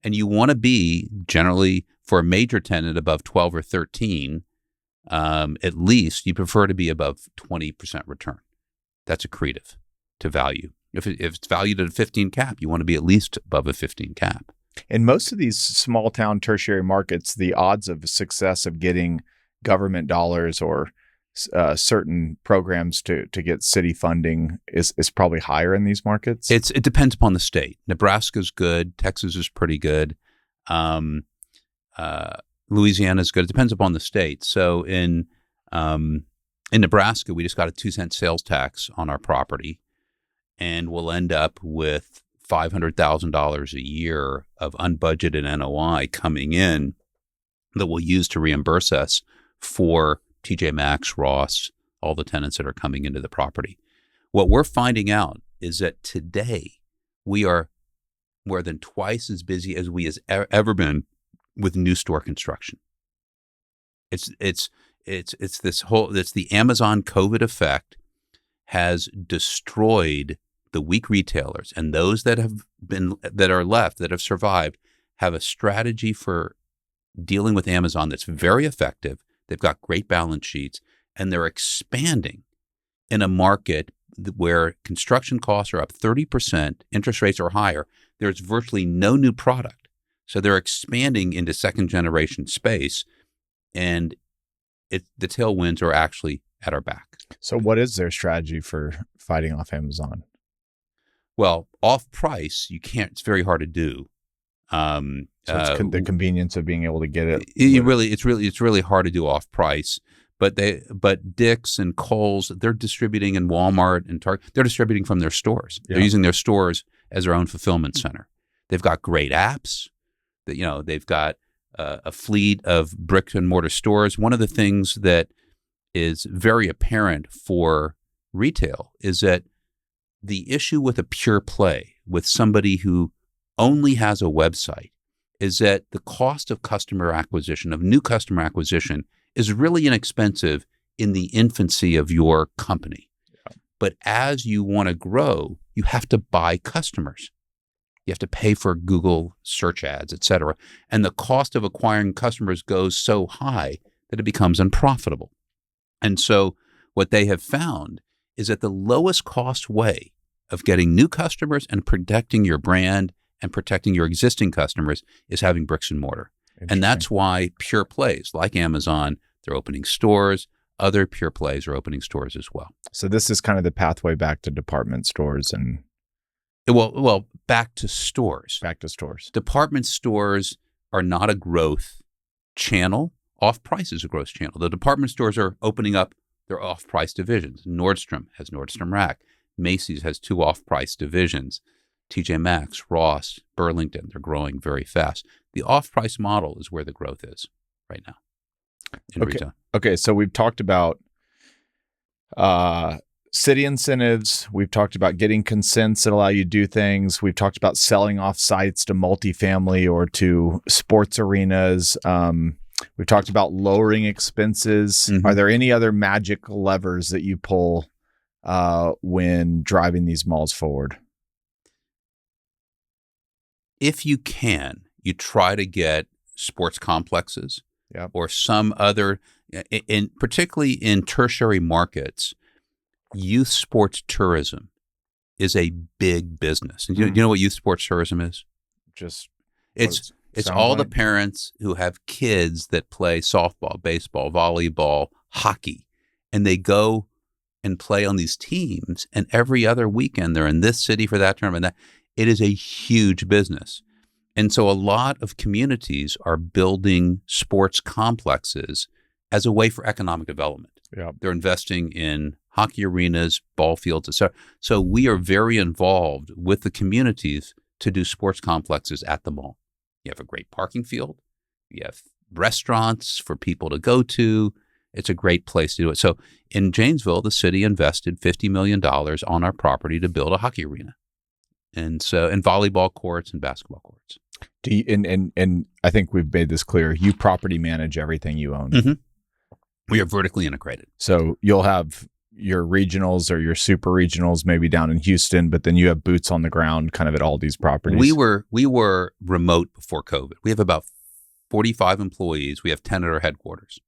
Speaker 1: And you want to be generally for a major tenant above 12 or 13, at least you prefer to be above 20% return. That's accretive to value. If it's valued at a 15 cap, you want to be at least above a 15 cap.
Speaker 2: In most of these small town tertiary markets, the odds of success of getting government dollars or certain programs to get city funding is probably higher in these markets.
Speaker 1: It depends upon the state. Nebraska's good. Texas is pretty good. Louisiana's good. It depends upon the state. So in Nebraska, we just got a 2-cent sales tax on our property, and we'll end up with $500,000 a year of unbudgeted NOI coming in that we'll use to reimburse us for TJ Maxx, Ross, all the tenants that are coming into the property. What we're finding out is that today we are more than twice as busy as we has ever been with new store construction. It's the Amazon COVID effect has destroyed the weak retailers, and those that are left, that have survived, have a strategy for dealing with Amazon that's very effective. They've got great balance sheets, and they're expanding in a market where construction costs are up 30%, interest rates are higher. There's virtually no new product. So they're expanding into second generation space, and the tailwinds are actually at our back.
Speaker 2: So what is their strategy for fighting off Amazon?
Speaker 1: Well, off price, you can't. It's very hard to do.
Speaker 2: So it's the convenience of being able to get it.
Speaker 1: It's really hard to do off price. But Dick's and Kohl's, they're distributing, in Walmart and Target, they're distributing from their stores. Yeah. They're using their stores as their own fulfillment center. They've got great apps. They've got a fleet of brick and mortar stores. One of the things that is very apparent for retail is that the issue with a pure play, with somebody who only has a website, is that the cost of new customer acquisition, is really inexpensive in the infancy of your company. Yeah. But as you want to grow, you have to buy customers. You have to pay for Google search ads, et cetera. And the cost of acquiring customers goes so high that it becomes unprofitable. And so what they have found is that the lowest cost way of getting new customers and protecting your brand and protecting your existing customers is having bricks and mortar. And that's why pure plays like Amazon, they're opening stores. Other pure plays are opening stores as well.
Speaker 2: So this is kind of the pathway back to department stores and...
Speaker 1: Well, back to stores.
Speaker 2: Back to stores.
Speaker 1: Department stores are not a growth channel. Off-price is a growth channel. The department stores are opening up their off-price divisions. Nordstrom has Nordstrom Rack. Macy's has 2 off-price divisions. TJ Maxx, Ross, Burlington, they're growing very fast. The off-price model is where the growth is right now in retail.
Speaker 2: Okay, so we've talked about city incentives. We've talked about getting consents that allow you to do things. We've talked about selling off sites to multifamily or to sports arenas. We've talked about lowering expenses. Mm-hmm. Are there any other magic levers that you pull when driving these malls forward?
Speaker 1: If you can, you try to get sports complexes or some other, particularly in tertiary markets, youth sports tourism is a big business. And you know what youth sports tourism is? It's all the parents who have kids that play softball, baseball, volleyball, hockey, and they go and play on these teams. And every other weekend they're in this city for that tournament. That it is a huge business. And so a lot of communities are building sports complexes as a way for economic development. Yeah. They're investing in hockey arenas, ball fields, et cetera. So we are very involved with the communities to do sports complexes at the mall. You have a great parking field. You have restaurants for people to go to. it's a great place to do it. So in Janesville, the city invested $50 million on our property to build a hockey arena. And volleyball courts and basketball courts.
Speaker 2: Do you, and I think we've made this clear. You property manage everything you own.
Speaker 1: Mm-hmm. We are vertically integrated.
Speaker 2: So you'll have your regionals or your super regionals maybe down in Houston, but then you have boots on the ground kind of at all these properties.
Speaker 1: We were remote before COVID. We have about 45 employees. We have 10 at our headquarters.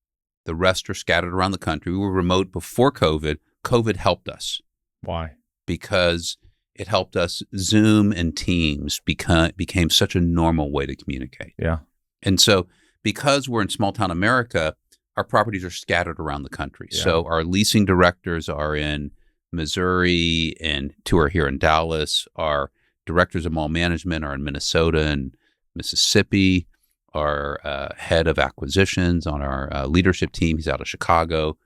Speaker 1: The rest are scattered around the country. We were remote before COVID. COVID helped us.
Speaker 2: Why?
Speaker 1: Because it helped us. Zoom and Teams became such a normal way to communicate.
Speaker 2: Yeah.
Speaker 1: And so because we're in small town America, our properties are scattered around the country. Yeah. So our leasing directors are in Missouri and two are here in Dallas. Our directors of mall management are in Minnesota and Mississippi. Our head of acquisitions on our leadership team, he's out of Chicago.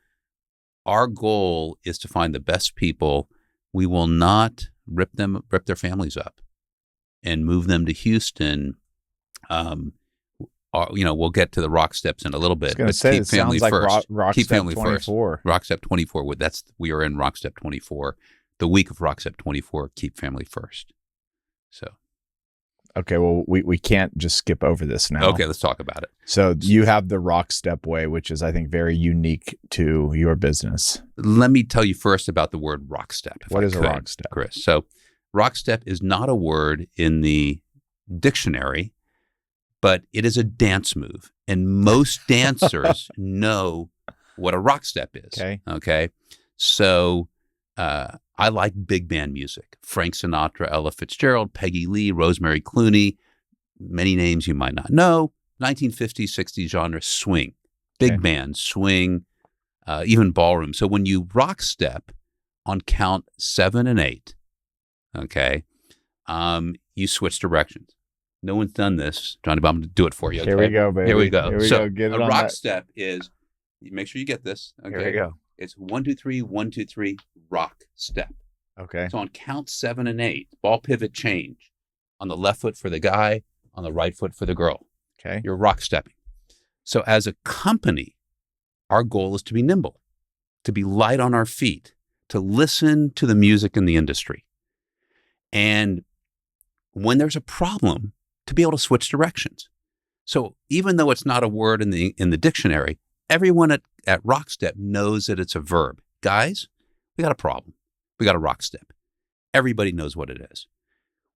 Speaker 1: Our goal is to find the best people. We will not rip their families up and move them to Houston. We'll get to the Rocksteps in a little bit.
Speaker 2: I was going to say, it sounds like
Speaker 1: Keep family
Speaker 2: RockStep 24.
Speaker 1: First. RockStep 24. We are in RockStep 24. The week of RockStep 24, keep family first. So.
Speaker 2: Okay, well, we can't just skip over this now.
Speaker 1: Okay, let's talk about it.
Speaker 2: So you have the RockStep way, which is, I think, very unique to your business.
Speaker 1: Let me tell you first about the word RockStep.
Speaker 2: What is a RockStep,
Speaker 1: Chris? So RockStep is not a word in the dictionary, but it is a dance move. And most dancers know what a RockStep is. Okay. So I like big band music. Frank Sinatra, Ella Fitzgerald, Peggy Lee, Rosemary Clooney, many names you might not know. 1950s, 60s genre, swing. Big band, swing, even ballroom. So when you rock step on count 7 and 8, okay, you switch directions. No one's done this. Johnny, I'm going to do it for you. Okay?
Speaker 2: Here we go, baby.
Speaker 1: Here we go.
Speaker 2: Here we go. Get it
Speaker 1: a
Speaker 2: on
Speaker 1: rock
Speaker 2: that.
Speaker 1: step is, make sure you get this. Okay.
Speaker 2: Here we go.
Speaker 1: It's 1, 2, 3, 1, 2, 3, rock step.
Speaker 2: Okay.
Speaker 1: So on count 7 and 8, ball pivot change. On the left foot for the guy, on the right foot for the girl.
Speaker 2: Okay.
Speaker 1: You're rock stepping. So as a company, our goal is to be nimble, to be light on our feet, to listen to the music in the industry. And when there's a problem, to be able to switch directions. So even though it's not a word in the dictionary, everyone at RockStep knows that it's a verb. Guys, we got a problem. We got a rock step. Everybody knows what it is.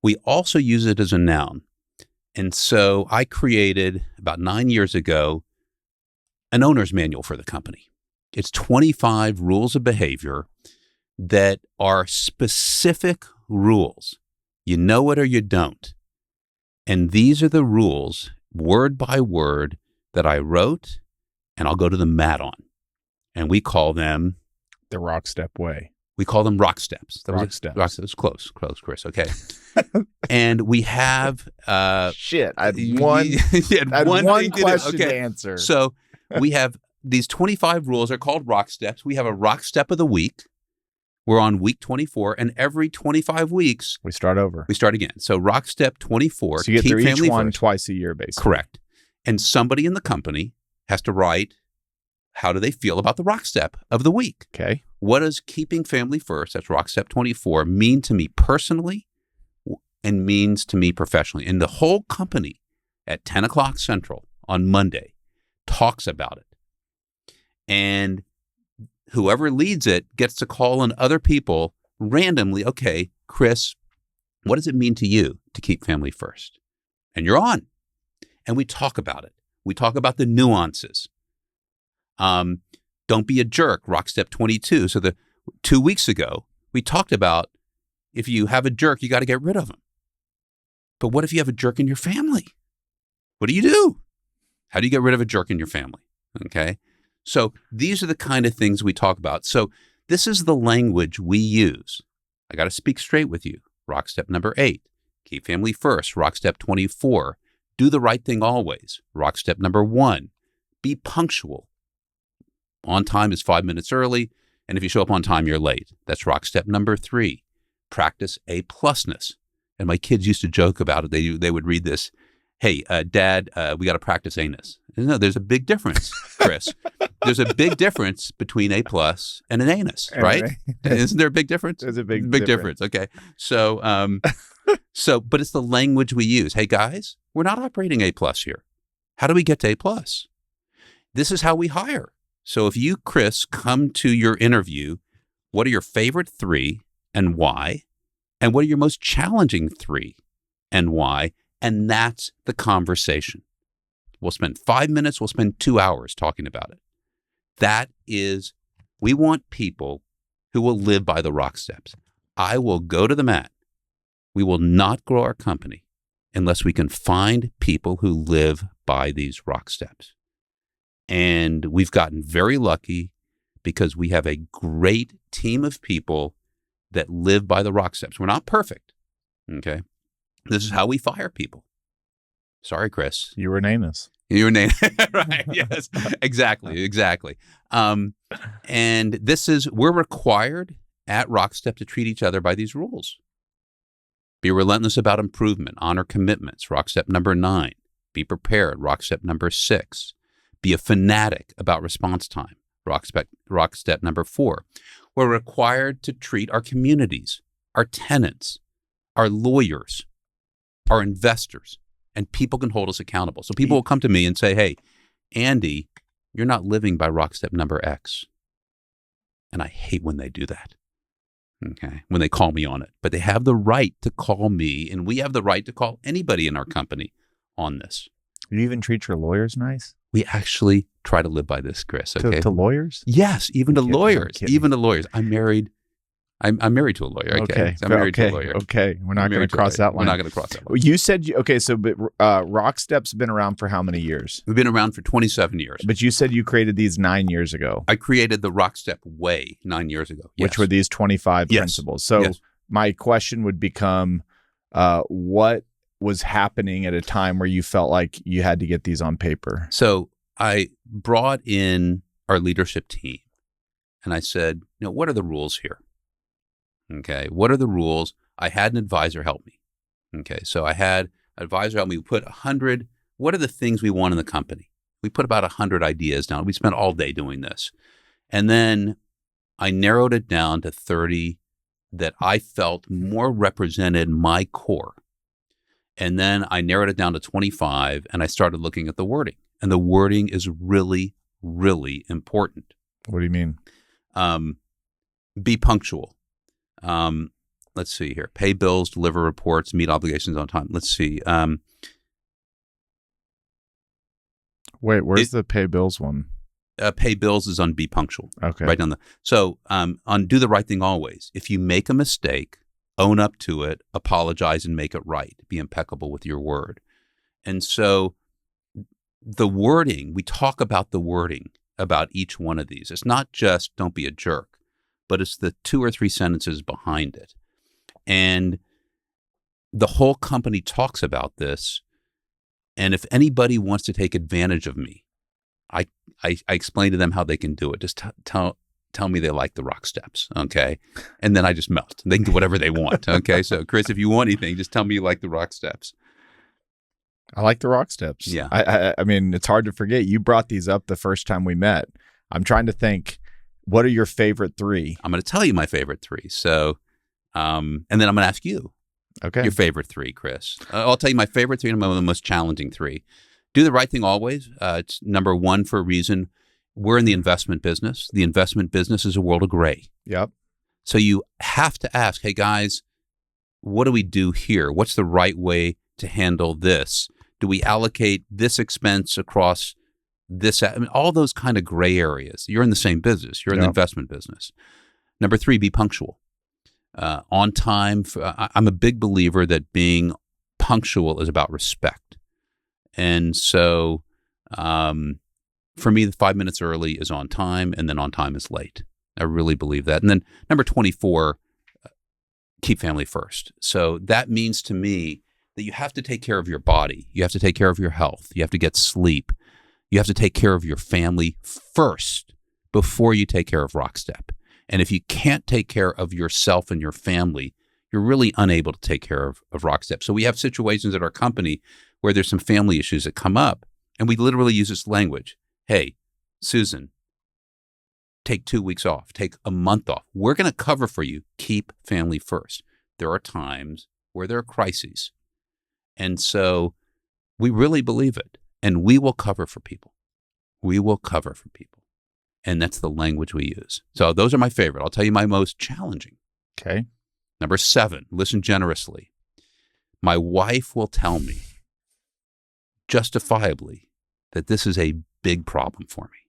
Speaker 1: We also use it as a noun. And so I created about 9 years ago an owner's manual for the company. It's 25 rules of behavior that are specific rules. You know it or you don't. And these are the rules, word by word, that I wrote, and I'll go to the mat on. And we call them
Speaker 2: the RockStep way.
Speaker 1: We call them RockSteps.
Speaker 2: RockSteps.
Speaker 1: It was close, Chris. Okay. And we have
Speaker 2: shit. I had one question to answer.
Speaker 1: So we have these 25 rules are called RockSteps. We have a RockStep of the week. We're on week 24, and every 25 weeks
Speaker 2: we start over.
Speaker 1: We start again. So RockStep 24.
Speaker 2: So you get through each one twice a year, basically.
Speaker 1: Correct. And somebody in the company has to write, how do they feel about the RockStep of the week?
Speaker 2: Okay.
Speaker 1: What does keeping family first, that's RockStep 24, mean to me personally and means to me professionally? And the whole company at 10 o'clock Central on Monday talks about it. And whoever leads it gets to call on other people randomly. Okay, Chris, what does it mean to you to keep family first? And you're on. And we talk about it. We talk about the nuances. Don't be a jerk, RockStep 22. So 2 weeks ago, we talked about if you have a jerk, you got to get rid of him. But what if you have a jerk in your family? What do you do? How do you get rid of a jerk in your family? Okay. So these are the kind of things we talk about. So this is the language we use. I got to speak straight with you. RockStep number 8, keep family first. RockStep 24, do the right thing always. RockStep number 1, be punctual. On time is 5 minutes early, and if you show up on time, you're late. That's RockStep number 3, practice A+ness. And my kids used to joke about it. They would read this, hey, Dad, we got to practice A-ness. No, there's a big difference, Chris. There's a big difference between A+ and an anus, right? Isn't there a big difference?
Speaker 2: There's a big
Speaker 1: difference. Okay. So, but it's the language we use. Hey guys, we're not operating A+ here. How do we get to A+? This is how we hire. So if you, Chris, come to your interview, what are your favorite 3 and why? And what are your most challenging 3 and why? And that's the conversation. We'll spend 5 minutes, we'll spend 2 hours talking about it. That is, we want people who will live by the RockSteps. I will go to the mat. We will not grow our company unless we can find people who live by these RockSteps. And we've gotten very lucky because we have a great team of people that live by the RockSteps. We're not perfect, okay? This is how we fire people. Sorry, Chris.
Speaker 2: You were an anus.
Speaker 1: You were an anus. Right, yes, exactly. And we're required at RockStep to treat each other by these rules. Be relentless about improvement, honor commitments, RockStep number 9. Be prepared, RockStep number 6. Be a fanatic about response time, RockStep number 4. We're required to treat our communities, our tenants, our lawyers, our investors, and people can hold us accountable. So people will come to me and say, hey, Andy, you're not living by RockStep number X. And I hate when they do that. Okay, when they call me on it. But they have the right to call me, and we have the right to call anybody in our company on this.
Speaker 2: You even treat your lawyers nice?
Speaker 1: We actually try to live by this, Chris. Okay,
Speaker 2: To lawyers?
Speaker 1: Yes, even to lawyers. Even to lawyers. I'm married. I'm married to a lawyer. Okay, I'm married to a lawyer.
Speaker 2: Okay, we're not going to cross that line.
Speaker 1: We're not going to cross that line.
Speaker 2: You said but RockStep's been around for how many years?
Speaker 1: We've been around for 27 years.
Speaker 2: But you said you created these 9 years ago.
Speaker 1: I created the RockStep way 9 years ago. Yes.
Speaker 2: Which were these 25 principles. So my question would become, what was happening at a time where you felt like you had to get these on paper?
Speaker 1: So I brought in our leadership team and I said, what are the rules here? Okay, what are the rules? I had an advisor help me. Okay, so I had an advisor help me. We put 100, what are the things we want in the company? We put about 100 ideas down. We spent all day doing this. And then I narrowed it down to 30 that I felt more represented my core. And then I narrowed it down to 25 and I started looking at the wording. And the wording is really, really important.
Speaker 2: What do you mean?
Speaker 1: Be punctual. Let's see here. Pay bills, deliver reports, meet obligations on time. Let's see.
Speaker 2: Wait, where's the pay bills one?
Speaker 1: Pay bills is on be punctual.
Speaker 2: Okay.
Speaker 1: Right down the. So on do the right thing always. If you make a mistake, own up to it, apologize, and make it right. Be impeccable with your word. And so the wording, we talk about the wording about each one of these. It's not just don't be a jerk, but it's the 2 or 3 sentences behind it. And the whole company talks about this. And if anybody wants to take advantage of me, I explain to them how they can do it. Just tell me they like the RockSteps, okay? And then I just melt. They can do whatever they want, okay? So, Chris, if you want anything, just tell me you like the RockSteps.
Speaker 2: I like the RockSteps.
Speaker 1: Yeah.
Speaker 2: I mean, it's hard to forget. You brought these up the first time we met. I'm trying to think, what are your favorite 3?
Speaker 1: I'm going to tell you my favorite 3. So, and then I'm going to ask you your favorite 3, Chris. I'll tell you my favorite 3 and the most challenging 3. Do the right thing always. It's number 1 for a reason. We're in the investment business. The investment business is a world of gray.
Speaker 2: Yep.
Speaker 1: So you have to ask, hey, guys, what do we do here? What's the right way to handle this? Do we allocate this expense across this? I mean, all those kind of gray areas. You're in the same business. You're in the investment business. Number 3, be punctual. On time. I'm a big believer that being punctual is about respect. And so for me, the 5 minutes early is on time, and then on time is late. I really believe that. And then number 24, keep family first. So that means to me that you have to take care of your body. You have to take care of your health. You have to get sleep. You have to take care of your family first before you take care of RockStep. And if you can't take care of yourself and your family, you're really unable to take care of RockStep. So we have situations at our company where there's some family issues that come up. And we literally use this language. Hey, Susan, take 2 weeks off, take a month off. We're going to cover for you. Keep family first. There are times where there are crises. And so we really believe it. And we will cover for people. We will cover for people. And that's the language we use. So those are my favorite. I'll tell you my most challenging.
Speaker 2: Okay.
Speaker 1: Number 7, listen generously. My wife will tell me justifiably that this is a big problem for me.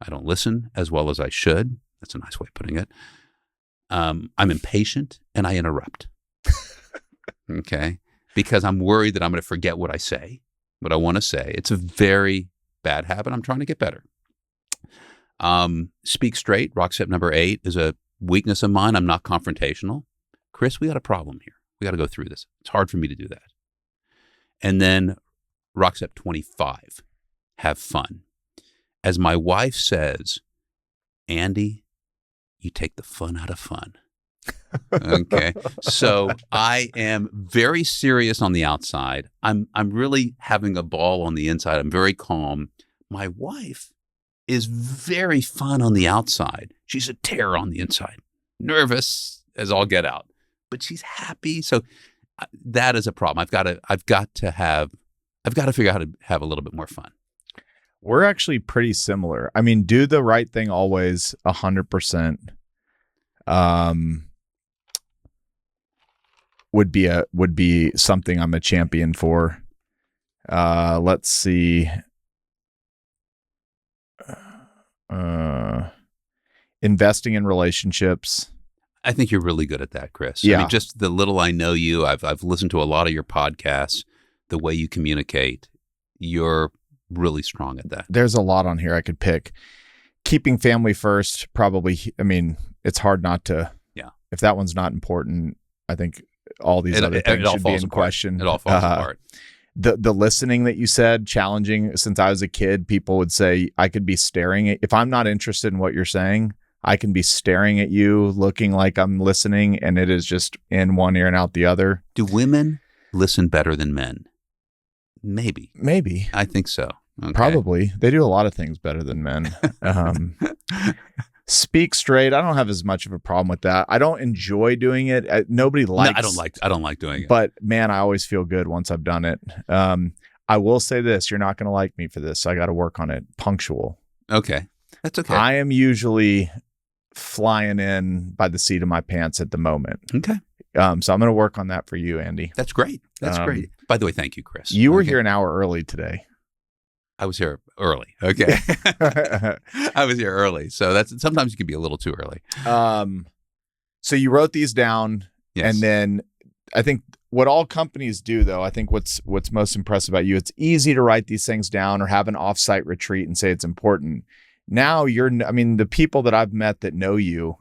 Speaker 1: I don't listen as well as I should. That's a nice way of putting it. I'm impatient and I interrupt. Okay. Because I'm worried that I'm going to forget what I say, what I want to say. It's a very bad habit. I'm trying to get better. Speak straight. RockStep number 8 is a weakness of mine. I'm not confrontational. Chris, we got a problem here. We got to go through this. It's hard for me to do that. And then RockStep 25, have fun. As my wife says, Andy, you take the fun out of fun. Okay. So I am very serious on the outside. I'm really having a ball on the inside. I'm very calm. My wife is very fun on the outside. She's a terror on the inside. Nervous as all get out, but she's happy. So that is a problem. I've got to figure out how to have a little bit more fun.
Speaker 2: We're actually pretty similar. I mean, do the right thing always 100%. Would be something I'm a champion for. Let's see. Investing in relationships.
Speaker 1: I think you're really good at that, Chris.
Speaker 2: Yeah.
Speaker 1: I mean, just the little I know you, I've listened to a lot of your podcasts, the way you communicate, you're really strong at that.
Speaker 2: There's a lot on here I could pick. Keeping family first, probably. I mean, it's hard not to.
Speaker 1: Yeah.
Speaker 2: If that one's not important, I think all these other things should be in question.
Speaker 1: It all falls apart.
Speaker 2: The listening that you said, challenging. Since I was a kid, people would say I could be staring at, if I'm not interested in what you're saying, I can be staring at you, looking like I'm listening, and it is just in one ear and out the other.
Speaker 1: Do women listen better than men? Maybe.
Speaker 2: I
Speaker 1: think so. Okay.
Speaker 2: Probably. They do a lot of things better than men. Speak straight. I don't have as much of a problem with that. I don't enjoy doing it. Nobody likes.
Speaker 1: No, I don't like doing it.
Speaker 2: But man, I always feel good once I've done it. I will say this: you're not going to like me for this. So I got to work on it. Punctual.
Speaker 1: Okay, that's okay.
Speaker 2: I am usually flying in by the seat of my pants at the moment.
Speaker 1: Okay.
Speaker 2: So I'm going to work on that for you, Andy.
Speaker 1: That's great. That's great. By the way, thank you, Chris.
Speaker 2: You were here an hour early today.
Speaker 1: I was here early. Okay. I was here early. So that's sometimes you can be a little too early.
Speaker 2: So you wrote these down.
Speaker 1: Yes.
Speaker 2: And then I think what all companies do, though, I think what's most impressive about you, it's easy to write these things down or have an offsite retreat and say it's important. Now the people that I've met that know you,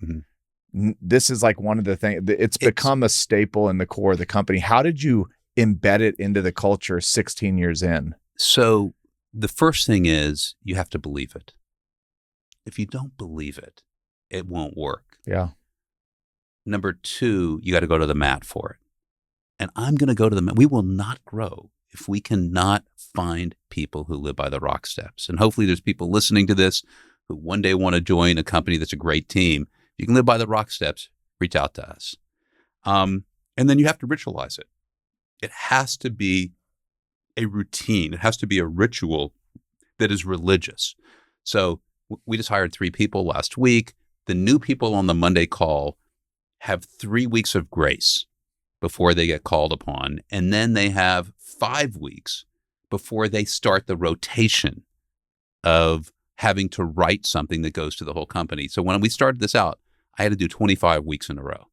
Speaker 2: this is like one of the things, it's become a staple in the core of the company. How did you embed it into the culture 16 years in?
Speaker 1: So the first thing is you have to believe it. If you don't believe it, it won't work.
Speaker 2: Yeah.
Speaker 1: Number 2, you got to go to the mat for it. And I'm going to go to the mat. We will not grow if we cannot find people who live by the Rocksteps. And hopefully there's people listening to this who one day want to join a company that's a great team. If you can live by the Rocksteps, reach out to us. And then you have to ritualize it. It has to be a routine. It has to be a ritual that is religious. So we just hired 3 people last week. The new people on the Monday call have 3 weeks of grace before they get called upon. And then they have 5 weeks before they start the rotation of having to write something that goes to the whole company. So when we started this out, I had to do 25 weeks in a row.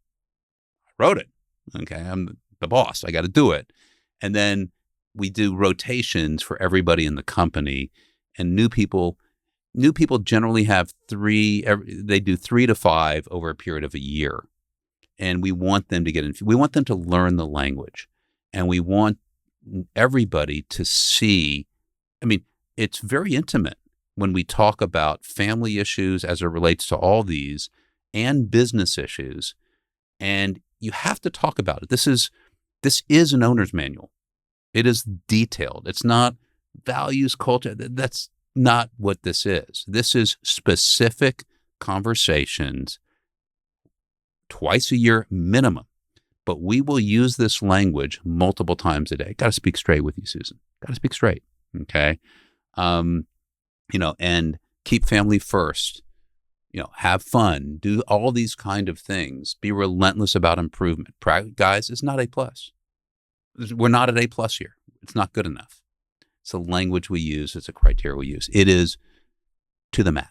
Speaker 1: I wrote it. Okay. I'm the boss. I got to do it. And then we do rotations for everybody in the company, and new people generally have 3, they do 3 to 5 over a period of a year. And we want them to we want them to learn the language, and we want everybody to see. I mean, it's very intimate when we talk about family issues as it relates to all these and business issues. And you have to talk about it. This is an owner's manual. It is detailed. It's not values, culture. That's not what this is. This is specific conversations twice a year minimum. But we will use this language multiple times a day. Got to speak straight with you, Susan. Got to speak straight. Okay. And keep family first. Have fun, do all these kind of things, be relentless about improvement. Guys, it's not A+. We're not at A+ here. It's not good enough. It's a language we use. It's a criteria we use. It is to the mat.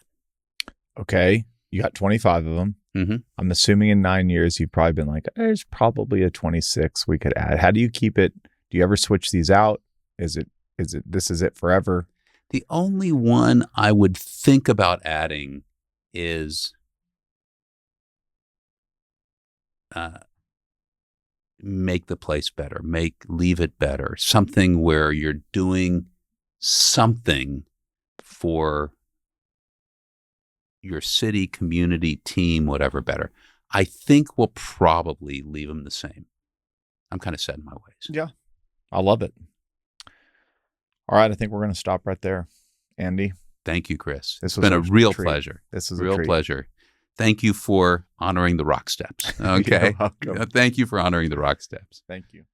Speaker 2: Okay. You got 25 of them.
Speaker 1: Mm-hmm.
Speaker 2: I'm assuming in 9 years, you've probably been like, there's probably a 26 we could add. How do you keep it? Do you ever switch these out? Is it, this is it forever?
Speaker 1: The only one I would think about adding is make the place better, leave it better, something where you're doing something for your city, community, team, whatever better. I think we'll probably leave them the same. I'm kind of set in my ways.
Speaker 2: Yeah, I love it. All right, I think we're going to stop right there. Andy.
Speaker 1: Thank you, Chris.
Speaker 2: It's
Speaker 1: been a real pleasure.
Speaker 2: This is
Speaker 1: a real pleasure. Thank you for honoring the Rocksteps. Okay.
Speaker 2: You're welcome.
Speaker 1: Thank you for honoring the Rocksteps.
Speaker 2: Thank you.